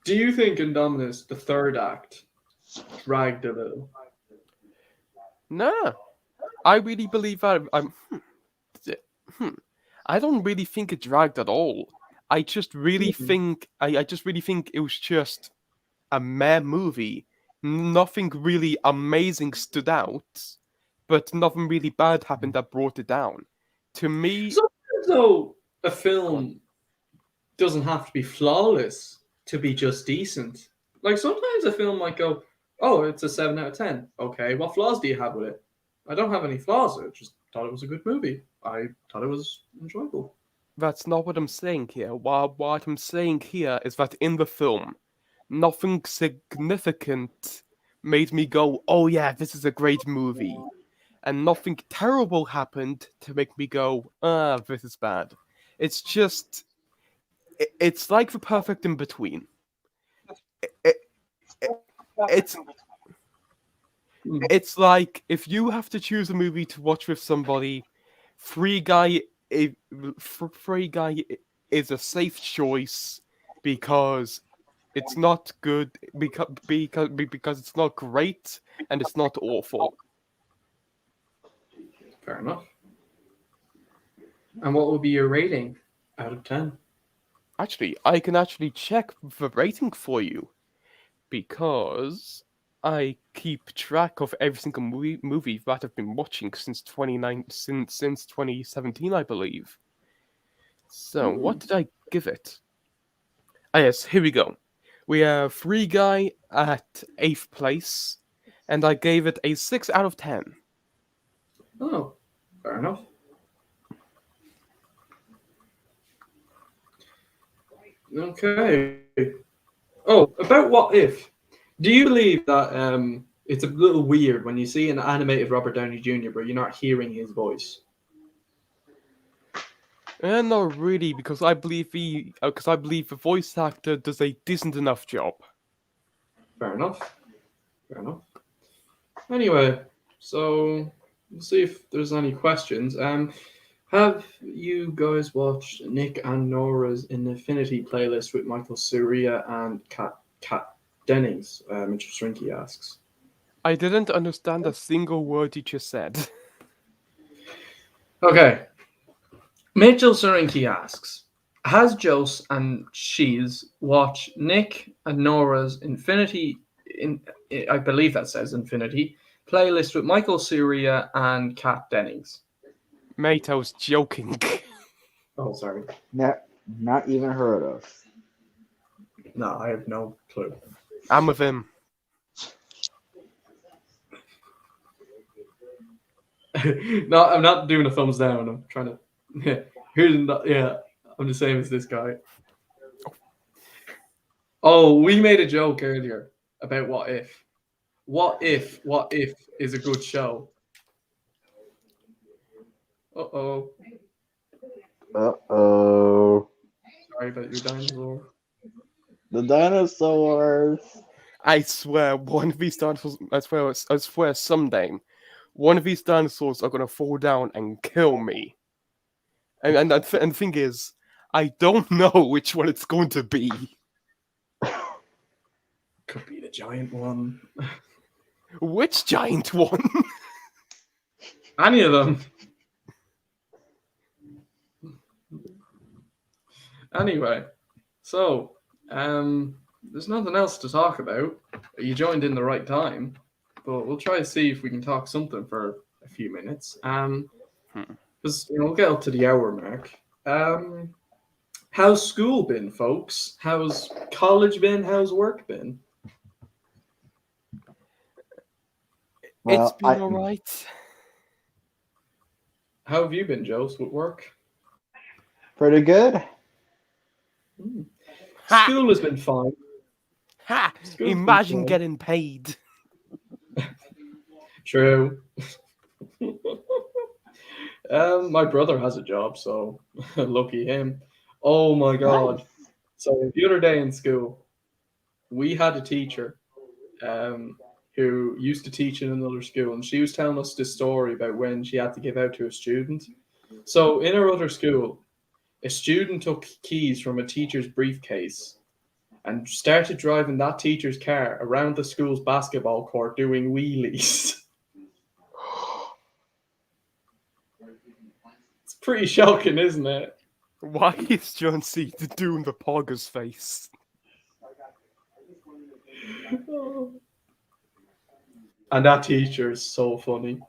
Do you think Indominus, the third act, dragged a little? Nah, I really believe that. I don't really think it dragged at all. I just really Hmm. think I just really think it was just a meh movie. Nothing really amazing stood out, but nothing really bad happened that brought it down. To me, Sometimes, though, a go on. film doesn't have to be flawless to be just decent. Like sometimes a film might go, "Oh, it's a 7 out of 10." Okay, what flaws do you have with it? I don't have any flaws. I just thought it was a good movie. I thought it was enjoyable. That's not what I'm saying here. What I'm saying here is that in the film, nothing significant made me go, "Oh yeah, this is a great movie," and nothing terrible happened to make me go, "Ah, this is bad." It's just, it's like the perfect in between. It, it, it's Hmm. it's like if you have to choose a movie to watch with somebody, Free Guy, i- Free Guy is a safe choice because it's not good because it's not great and it's not awful. Fair enough. And what would be your rating out of 10? Actually, I can actually check the rating for you because I keep track of every single movie that I've been watching since 2017, I believe. So, what did I give it? Ah, yes, here we go. We have Free Guy at 8th place, and I gave it a 6 out of 10. Oh, fair enough. Okay. Oh, about What If? Do you believe that it's a little weird when you see an animated Robert Downey Jr., but you're not hearing his voice? Not really, because I believe the voice actor does a decent enough job. Fair enough. Fair enough. Anyway, so we'll see if there's any questions. Have you guys watched Nick and Nora's Infinity playlist with Michael Surya and Kat Dennings? Mitchell Shrinky asks. I didn't understand a single word you just said. Okay, Mitchell Serinki asks, has Jose and Shees watched Nick and Nora's Infinity, I believe that says Infinity, Playlist with Michael Surya and Kat Dennings. Mate, I was joking. Oh, sorry. Not even heard of. No, I have no clue. I'm with him. No, I'm not doing a thumbs down. I'm trying to. Yeah, I'm the same as this guy. Oh, we made a joke earlier about what if. What if is a good show. Uh-oh. Uh-oh. Sorry about your dinosaur. The dinosaurs. I swear, one of these dinosaurs. I swear, someday, one of these dinosaurs are gonna fall down and kill me. And the thing is, I don't know which one it's going to be. Could be the giant one. Which giant one? Any of them. Anyway, so there's nothing else to talk about. You joined in the right time, but we'll try to see if we can talk something for a few minutes. Because we'll get up to the hour mark. How's school been, folks? How's college been? How's work been? It's been alright. How have you been, Jose, with work? Pretty good. School has been fine. Ha! School's been Imagine fine. getting paid. True. My brother has a job, so lucky him. Oh my god. Nice. So the other day in school, we had a teacher who used to teach in another school, and she was telling us this story about when she had to give out to a student. So in her other school, a student took keys from a teacher's briefcase and started driving that teacher's car around the school's basketball court doing wheelies. It's pretty shocking, isn't it? Why is John C. doing the Poggers face? And that teacher is so funny.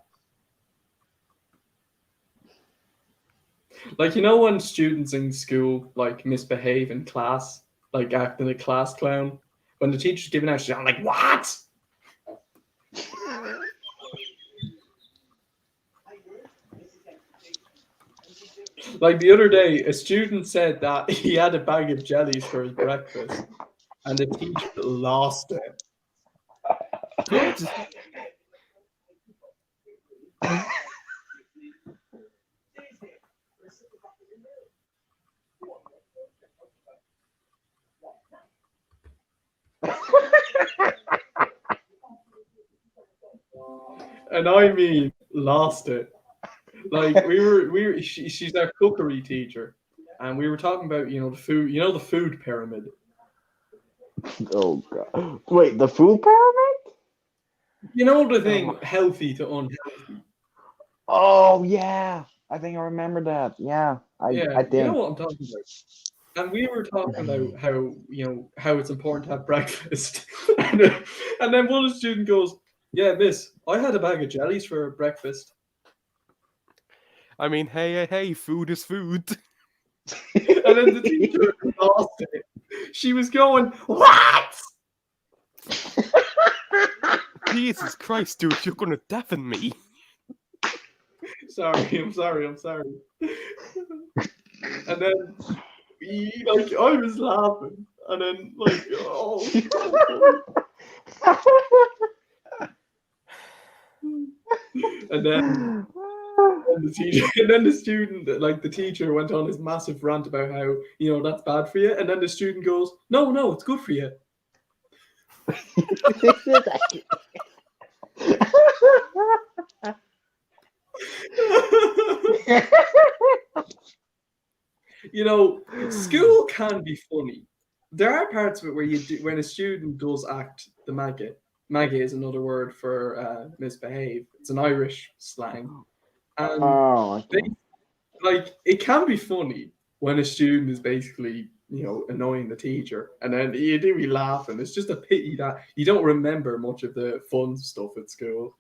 Like, you know when students in school like misbehave in class, like acting a class clown? When the teacher's giving out shit, I'm like, what? Like the other day, a student said that he had a bag of jellies for his breakfast, and the teacher lost it. Good. And I mean, lost it. Like she's our cookery teacher, and we were talking about the food, the food pyramid. Oh god. Wait, the food pyramid? You know the thing, healthy to unhealthy. Oh yeah. I think I remember that. Yeah. I You think. know what I'm talking about. And we were talking about how it's important to have breakfast, and then one student goes, "Yeah, miss, I had a bag of jellies for breakfast." I mean, hey, food is food. And then the teacher lost it. She was going, "What?" Jesus Christ, dude, you're gonna deafen me. I'm sorry. And then I was laughing, and then and then the teacher, and then the student, like the teacher, went on his massive rant about how that's bad for you, and then the student goes, "No, it's good for you." School can be funny. There are parts of it where when a student does act the maggot. Maggot is another word for misbehave. It's an Irish slang, and Oh, okay. it can be funny when a student is basically annoying the teacher, and then you do be laughing. It's just a pity that you don't remember much of the fun stuff at school.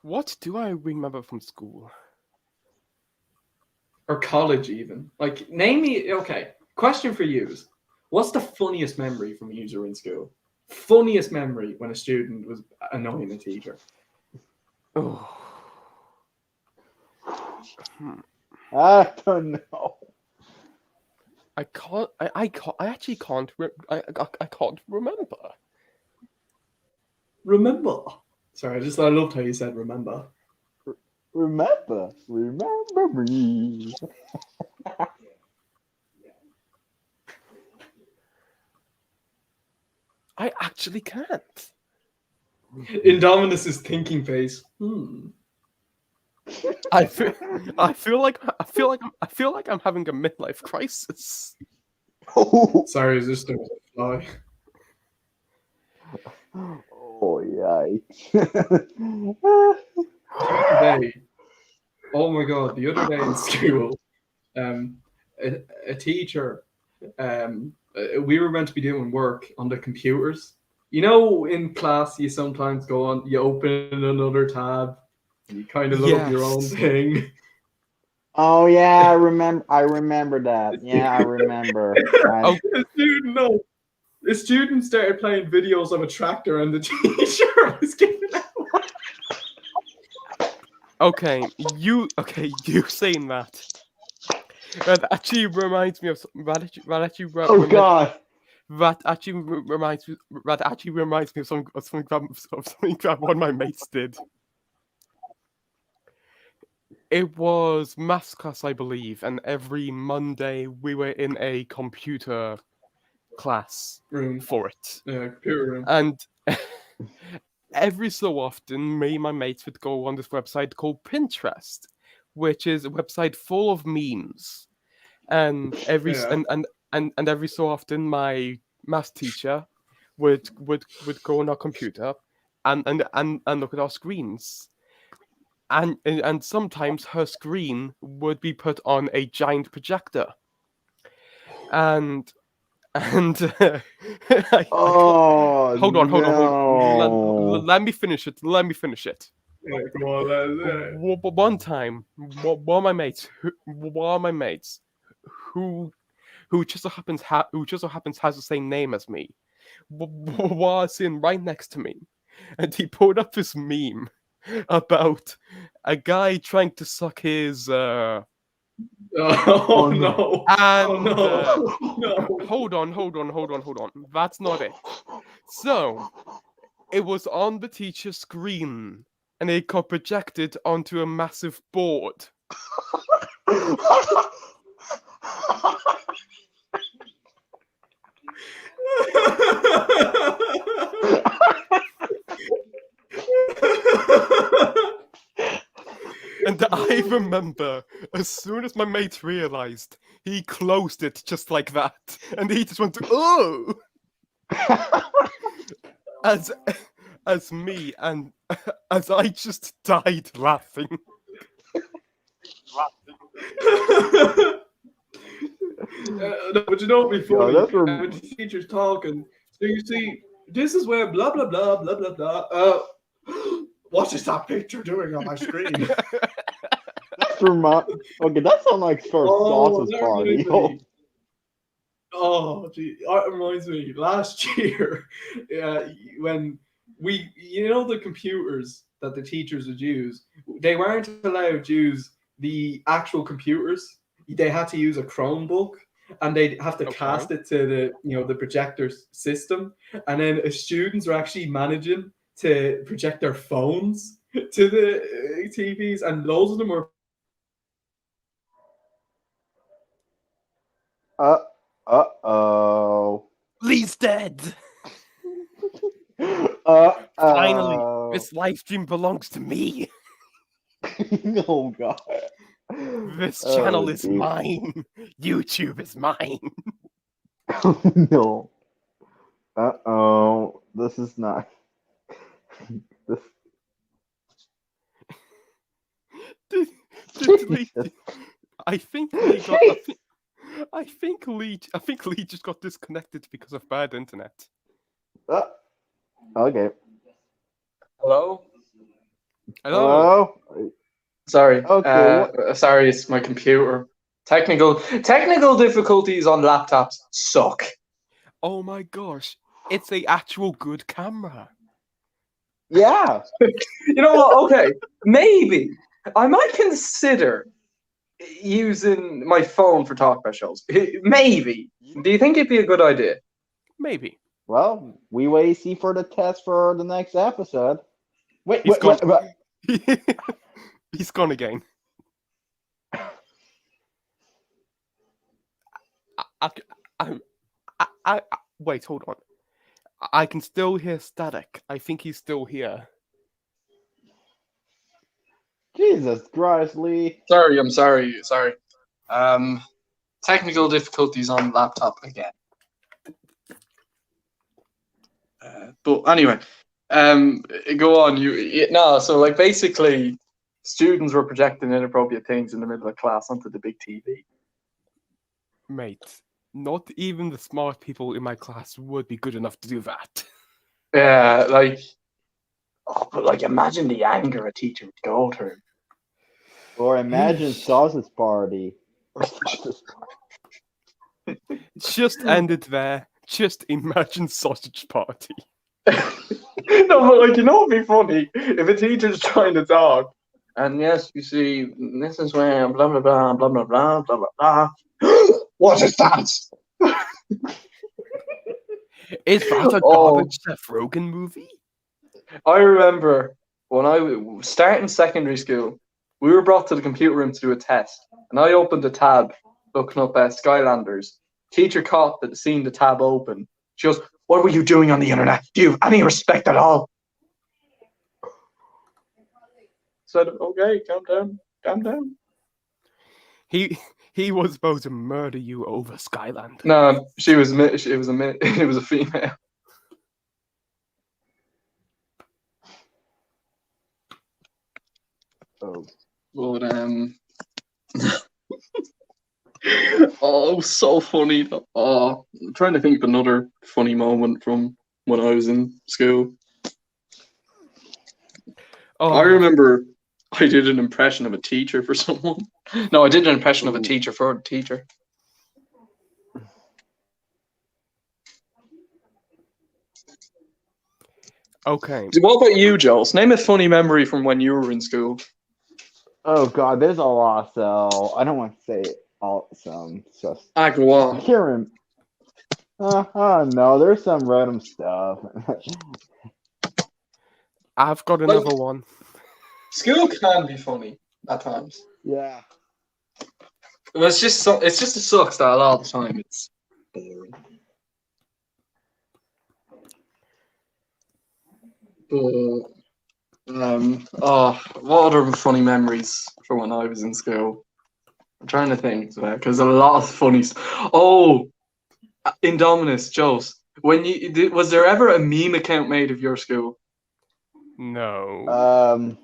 What do I remember from school? Or college even. Like, name me. Okay, question for you: what's the funniest memory from you in school? Funniest memory when a student was annoying a teacher. Oh. I don't know. I can't. I actually can't. I can't remember. Remember? Sorry, I loved how you said remember. Remember me. I actually can't. Indominus's thinking face. I feel like I'm having a midlife crisis. Sorry, is this the fly? Oh yikes! Today, oh my god, the other day in school, a teacher, we were meant to be doing work on the computers. You know, in class, you sometimes go on, you open another tab, and you kind of look up your own Yes. thing. Oh yeah, I remember that. Yeah, I remember. Oh. The student started playing videos of a tractor, and the teacher was giving out. Okay, you saying that. That actually reminds me of Oh god. that actually reminds me of something that one of my mates did. It was maths class, I believe, and every Monday we were in a computer class Room. for it. Yeah, computer room. And every so often, me and my mates would go on this website called Pinterest, which is a website full of memes. And every every so often, my math teacher would go on our computer and look at our screens. And sometimes her screen would be put on a giant projector. And Oh hold on. no. Let me finish it. Yeah, come on, One time, one of my mates, who just so happens has the same name as me, was sitting right next to me, and he pulled up this meme about a guy trying to suck his. Oh no! And No! hold on. That's not it. So it was on the teacher's screen, and it got projected onto a massive board. And I remember, as soon as my mate realized, he closed it just like that, and he just went, "Oh!" as me and as I just died laughing. No, but you know what would be funny? that's When the teacher's talking, so you see, this is where blah blah blah blah blah blah. What is that picture doing on my screen? Okay, that sounds like for a sausage that party. reminds me. Oh, gee, that reminds me. Last year, when the computers that the teachers would use, they weren't allowed to use the actual computers. They had to use a Chromebook, and they'd have to cast it to the projector system. And then students were actually managing to project their phones to the TVs, and loads of them were. Uh-oh. Lee's dead. Finally, this live stream belongs to me. Oh god. This channel is mine. YouTube is mine. Oh no. Uh-oh. This is not. This. I think Lee got. I think Lee just got disconnected because of bad internet. Okay. Hello? Hello. Hello? Sorry. Okay, what? Sorry, it's my computer. Technical difficulties on laptops suck. Oh my gosh, it's a actual good camera. Yeah. You know what? Okay, maybe I might consider using my phone for talk about shows. Maybe. Do you think it'd be a good idea? Maybe. Well, we wait see for the test for the next episode. Wait, He's wait, gone. wait, wait. He's gone again. I, wait, hold on. I can still hear static. I think he's still here. Jesus Christ, Lee. Sorry, I'm sorry. Technical difficulties on laptop again. But anyway, go on. So like basically, students were projecting inappropriate things in the middle of class onto the big TV. Mate, not even the smart people in my class would be good enough to do that. Yeah, but like imagine the anger a teacher would go through. Or imagine sausage party. Just end it there. Just imagine sausage party. No, but like, you know what'd be funny? If a teacher's trying to talk, and yes, you see, this is where blah blah blah blah blah blah blah blah blah. What is that? Is that a Oh. garbage Seth Rogen movie? I remember when I was starting secondary school, we were brought to the computer room to do a test, and I opened a tab looking up Skylanders. Teacher caught that seeing the tab open. She goes, "What were you doing on the internet? Do you have any respect at all?" Said, "Okay, calm down." He was about to murder you over Skyland. No, it was a female. Oh. But oh, it was so funny. Oh, I'm trying to think of another funny moment from when I was in school. Oh, I remember I did an impression of a teacher for someone. No, I did an impression of a teacher for a teacher. okay. What about you, Jules? Name a funny memory from when you were in school. Oh god, there's a lot, so I don't want to say all some stuff. Go on. I can't remember. No, there's some random stuff. I've got another one. School can be funny at times. Yeah. It just sucks that a lot of the time it's boring. What other funny memories from when I was in school? I'm trying to think because a lot of funny. Oh, Indominus, Jos. Was there ever a meme account made of your school? No.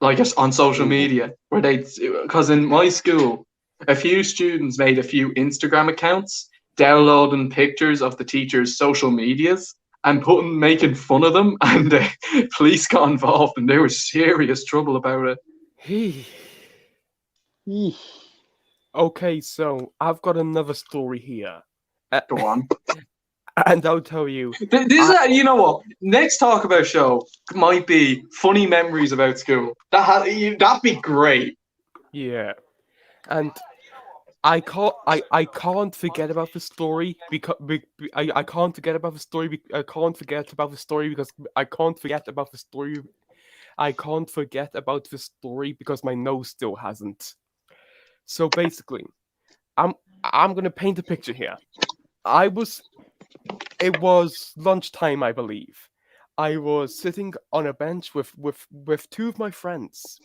Like on social media, where because in my school, a few students made a few Instagram accounts, downloading pictures of the teachers' social medias and making fun of them, and the police got involved, and there was serious trouble about it. Eesh. Okay, so I've got another story here. Go on. And I'll tell you. You know what? Next talk about show might be funny memories about school. That'd be great. Yeah, and I can't forget about the story because I can't forget about the story. I can't forget about the story because I can't forget about the story. I can't forget about the story because my nose still hasn't. So basically, I'm gonna paint a picture here. It was lunchtime, I believe. I was sitting on a bench with two of my friends.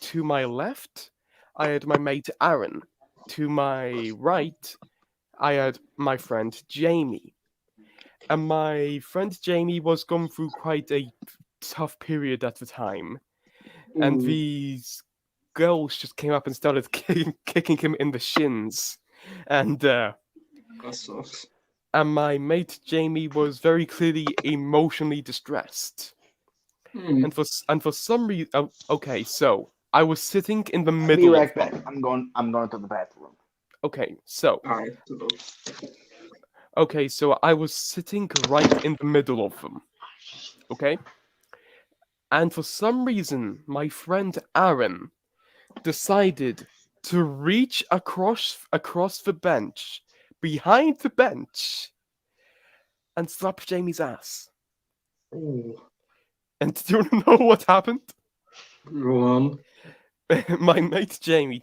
To my left, I had my mate Aaron. To my right, I had my friend Jamie. And my friend Jamie was going through quite a tough period at the time. And these girls just came up and started kicking him in the shins. And that sucks. And my mate Jamie was very clearly emotionally distressed. and for some reason, okay, so I was sitting in the I'll be middle. right back. I'm going to the bathroom. Okay, so Alright. I was sitting right in the middle of them. Okay, and for some reason, my friend Aaron decided to reach across the bench, behind the bench, and slap Jamie's ass. Ooh. And do you want to know what happened? Go on. My mate Jamie,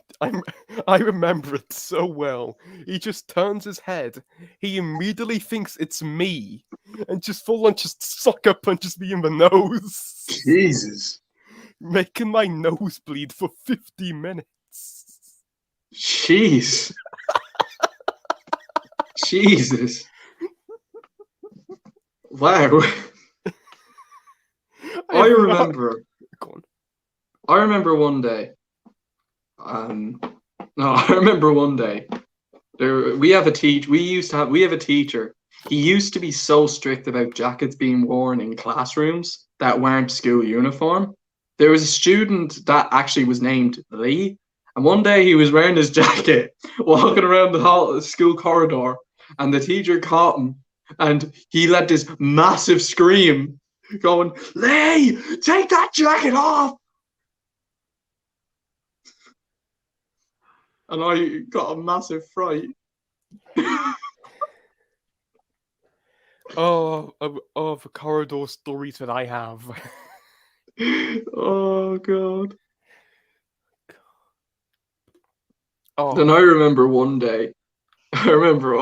I remember it so well. He just turns his head. He immediately thinks it's me, and just full on just sucker punches me in the nose, Jesus. making my nose bleed for 50 minutes. Jeez. Jesus. Wow. I remember. Go on. I remember one day. No, I remember one day. We have a teacher. He used to be so strict about jackets being worn in classrooms that weren't school uniform. There was a student that actually was named Lee, and one day he was wearing his jacket, walking around the school corridor, and the teacher caught him, and he let this massive scream, going, "Lee, take that jacket off!" And I got a massive fright. of the corridor stories that I have. Oh God. Oh, Then I remember one day. I remember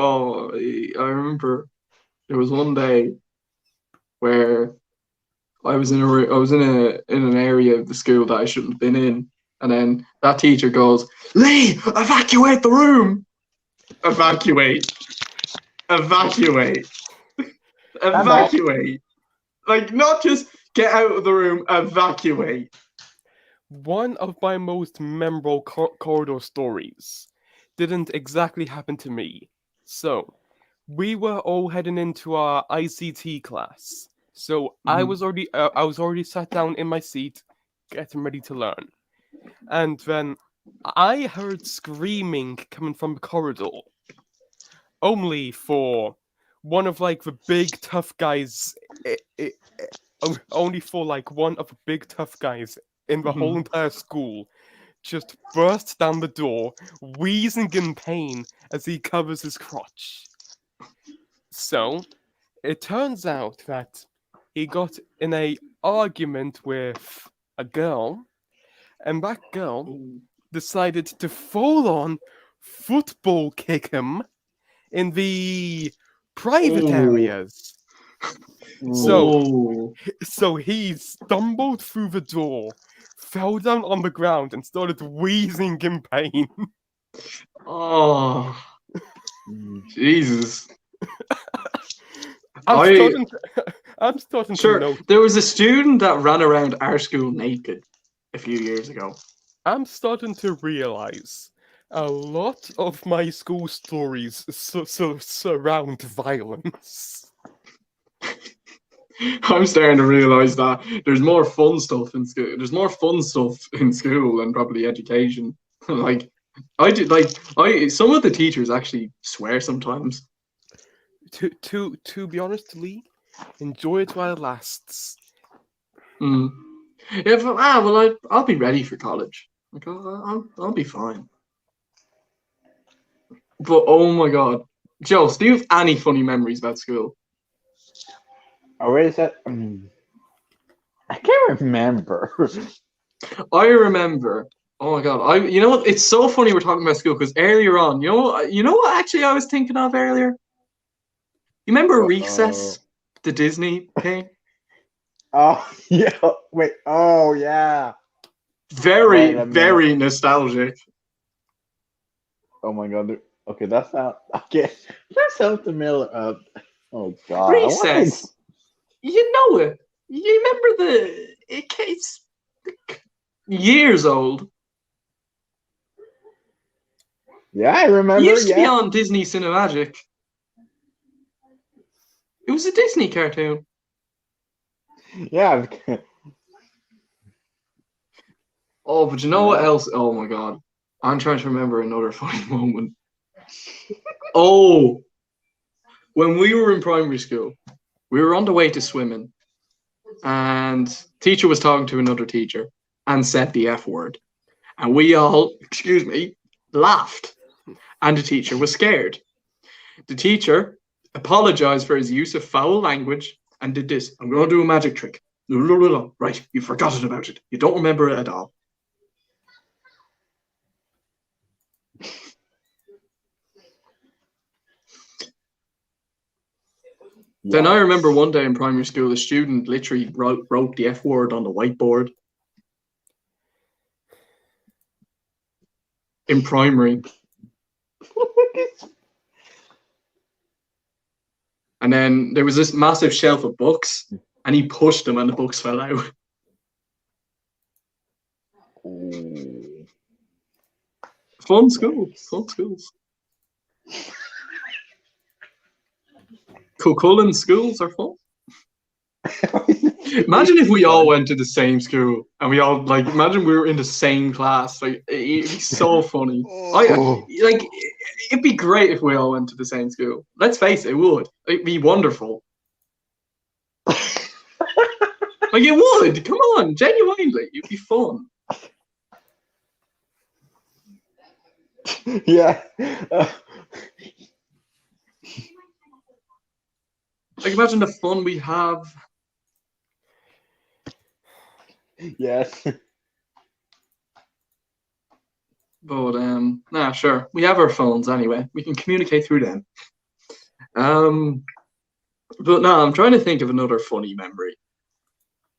there was one day where I was in an area of the school that I shouldn't have been in, and then that teacher goes, "Lee, evacuate the room! Evacuate! Evacuate! Evacuate!" Like, not just get out of the room, evacuate. one of my most memorable corridor stories didn't exactly happen to me. So, we were all heading into our ICT class. So I was already sat down in my seat, getting ready to learn, and then I heard screaming coming from the corridor. Only for one of like the big tough guys. Only for like one of the big tough guys in the whole entire school just burst down the door, wheezing in pain as he covers his crotch. So, it turns out that he got in a argument with a girl, and that girl decided to full on football kick him in the private areas. So he stumbled through the door, fell down on the ground, and started wheezing in pain. Oh, Jesus. I'm starting to know. There was a student that ran around our school naked a few years ago. I'm starting to realize a lot of my school stories surround violence. I'm starting to realize that there's more fun stuff in school. There's more fun stuff in school than probably education. Like, some of the teachers actually swear sometimes. To be honest, Lee, enjoy it while it lasts. Yeah, but, I'll be ready for college. Like, I'll be fine. But oh my God, Joe, do you have any funny memories about school? Already said. I can't remember. I remember. Oh my God, you know what? It's so funny we're talking about school because earlier on, you know what? Actually, I was thinking of earlier. You remember Recess, the Disney thing? Oh yeah. Wait. Oh yeah. Very, very nostalgic. Oh my God. Okay, that's not. Okay, that sounds familiar. Oh God. Recess. You know it. You remember it's years old. Yeah, I remember. It used to be on Disney Cinemagic. It was a Disney cartoon. Yeah. Oh, but you know what Yeah. else? Oh my god. I'm trying to remember another funny moment. Oh, when we were in primary school, we were on the way to swimming, and teacher was talking to another teacher and said the F word. And we all, excuse me, laughed. And the teacher was scared. The teacher apologized for his use of foul language and did this. I'm going to do a magic trick. Right, you've forgotten about it. You don't remember it at all. Then I remember one day in primary school, a student literally wrote the F word on the whiteboard. In primary. And then there was this massive shelf of books, and he pushed them and the books fell out. Ooh. Fun school. Fun schools. Cullen schools are fun. Imagine if we all went to the same school and we all like. Imagine we were in the same class. Like it'd be so funny. Like it'd be great if we all went to the same school. Let's face it, it would. It'd be wonderful. Like it would. Come on, genuinely, it'd be fun. Yeah. Like imagine the fun we have. Yes. But nah, sure. We have our phones anyway. We can communicate through them. But no, I'm trying to think of another funny memory.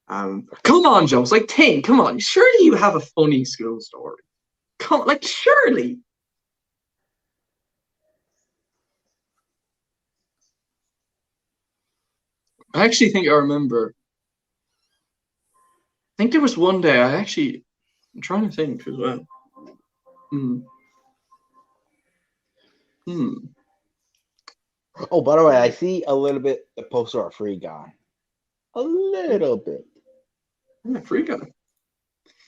Come on, Joe. It's like think. Come on. Surely you have a funny school story. Come, like surely. I actually think I remember. I think there was one day I'm trying to think as well. Oh, by the way, I see a little bit the poster of Free Guy. A little bit. Yeah, Free Guy.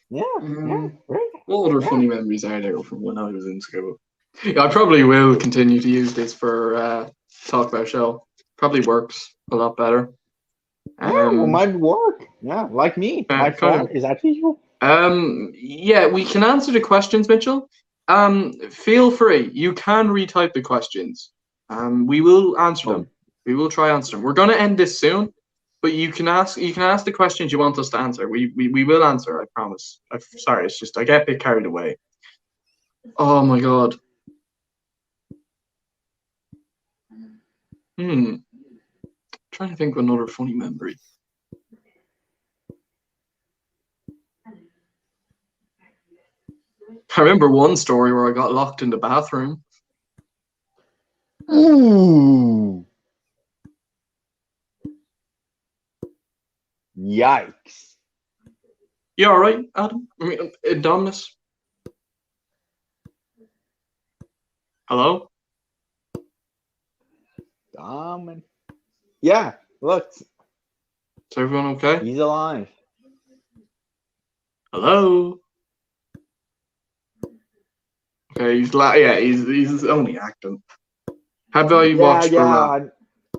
Yeah. Yeah. Right. What other funny memories are there from when I was in school? Yeah, I probably will continue to use this for talk about show. Probably works a lot better. Yeah, well, might work. Yeah, like me. My fault. Is that usual? Yeah, we can answer the questions, Mitchell. Feel free. You can retype the questions. We will answer them. We will try answer them. We're gonna end this soon, but you can ask the questions you want us to answer. We will answer, I promise. I'm sorry, it's just I get a bit carried away. Oh my god. Trying to think of another funny memory. I remember one story where I got locked in the bathroom. Ooh. Yikes. You all right, Adam? I mean, Indominus? Hello? Yeah, look. Is everyone okay? He's alive. Hello? Okay, he's only acting. Have I watched Barat?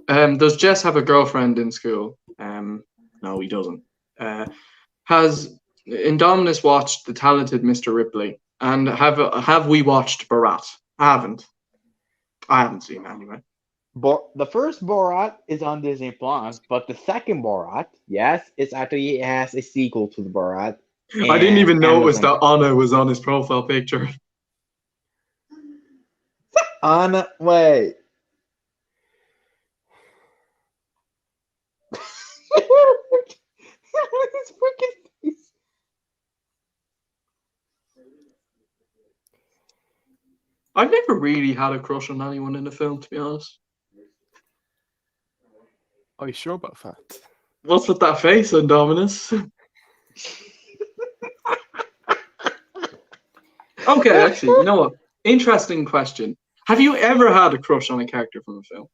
Does Jess have a girlfriend in school? No, he doesn't. Has Indominus watched The Talented Mr. Ripley? And have we watched Barat? I haven't. I haven't seen it anyway. The first Borat is on Disney Plus, but the second Borat, yes, it actually has a sequel to the Borat. I didn't even notice that Anna was on his profile picture. Anna, wait. His freaking face. I've never really had a crush on anyone in the film, to be honest. Are you sure about that? What's with that face, Indominus? Okay, actually, you know what? Interesting question. Have you ever had a crush on a character from a film?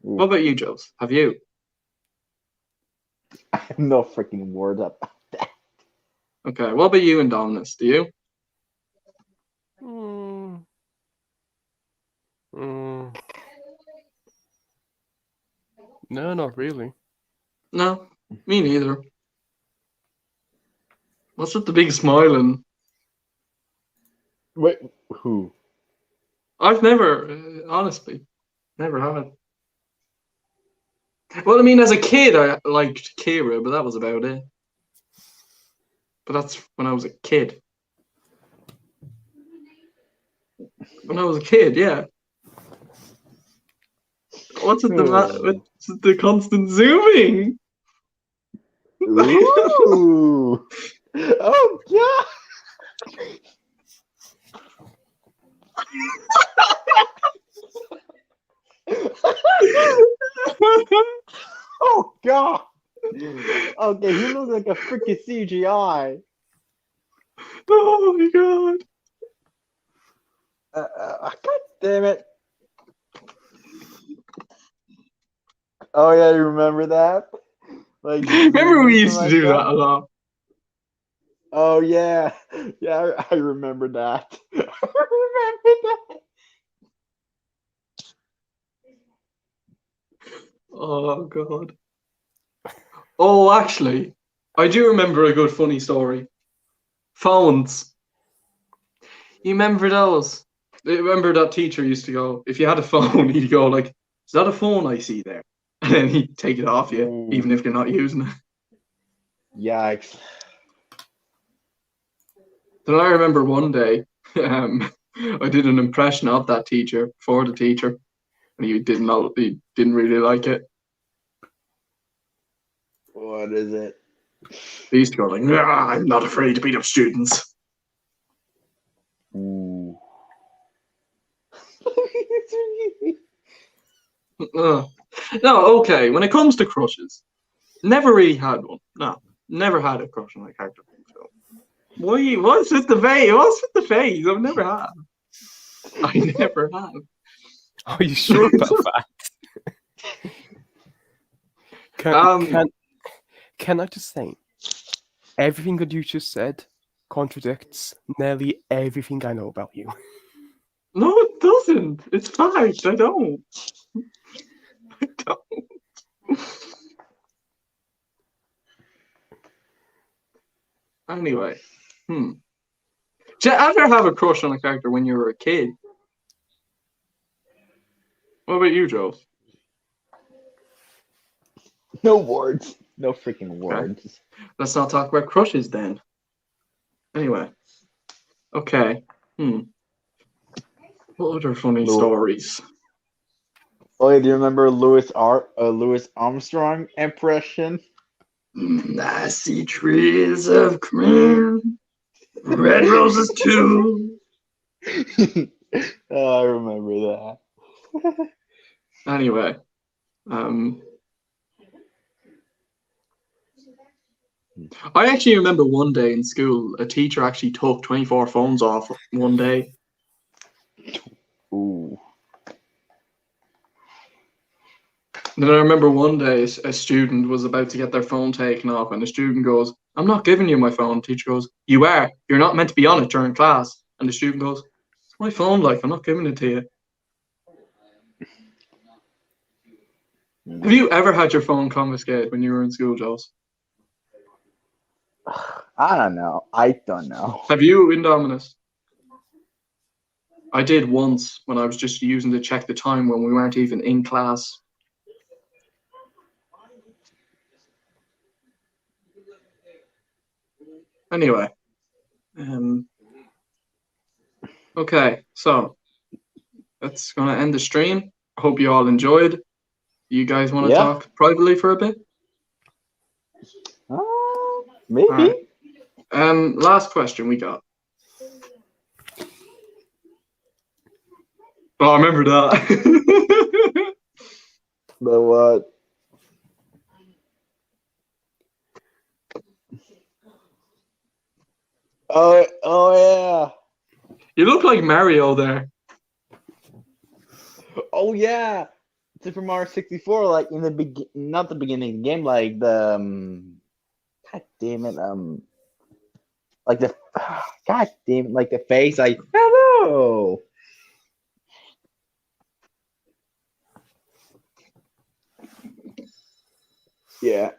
What about you, Jules? Have you? I have no freaking words about that. Okay, what about you, Indominus? Do you? Mm. Mm. No, not really. No, me neither. What's with the big smiling? Wait, who? I've never, honestly, never had. Well, I mean, as a kid, I liked Kira, but that was about it. But that's when I was a kid. When I was a kid, yeah. What's with the constant zooming? Ooh. Oh god. Oh god. Okay, he looks like a freaking CGI. Oh my god. God damn it. Oh yeah, you remember that? Like, Remember we used to like do that a lot. Oh yeah, yeah, I remember that. I remember that. Oh god. Oh, actually, I do remember a good funny story. Phones. You remember those? Remember that teacher used to go, if you had a phone, he'd go like, "Is that a phone I see there?" And then he'd take it off you, Ooh. even if you're not using it. Yikes! Then I remember one day, I did an impression of that teacher for the teacher, and he didn't really like it. What is it? He used to go like, "Nah, I'm not afraid to beat up students." Ooh. No, okay. When it comes to crushes, never really had one. No, never had a crush on a character from the film. Why? What's with the face? What's with the face? I've never had. I never have. Are you sure about that? Can I just say, everything that you just said contradicts nearly everything I know about you. No, it doesn't. It's fact. I don't. I don't. Anyway, Did you ever have a crush on a character when you were a kid? What about you, Joe? No words. No freaking Okay. words. Let's not talk about crushes then. Anyway. Okay. What other funny stories? Oh, yeah, do you remember Louis Armstrong impression? I see trees of green, red roses too. Oh, I remember that. Anyway, I actually remember one day in school, a teacher actually took 24 phones off one day. Ooh. And then I remember one day a student was about to get their phone taken off, and the student goes, "I'm not giving you my phone." The teacher goes, "You are. You're not meant to be on it during class." And the student goes, "It's my phone, like, I'm not giving it to you." Have you ever had your phone confiscated when you were in school, Joes? I don't know. I don't know. Have you, Indominus? I did once when I was just using to check the time when we weren't even in class. Anyway, okay, so that's gonna end the stream. I hope you all enjoyed. You guys want to Yeah. talk privately for a bit? Maybe. All right. Last question we got. Oh, I remember that. But what? Oh yeah. You look like Mario there. Oh yeah. Super Mario 64, like in the not the beginning of the game, like the God damn it, Like the God damn, like the face, like hello. Yeah.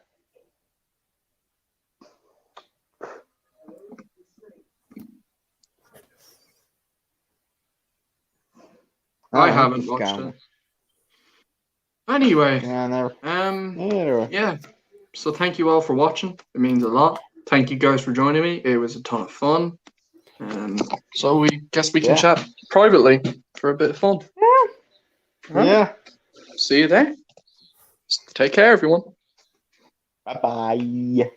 I haven't watched it. Anyway, Yeah, never. yeah. So thank you all for watching. It means a lot. Thank you guys for joining me. It was a ton of fun. So we guess we can chat privately for a bit of fun. Yeah. Yeah. See you there. Take care, everyone. Bye bye.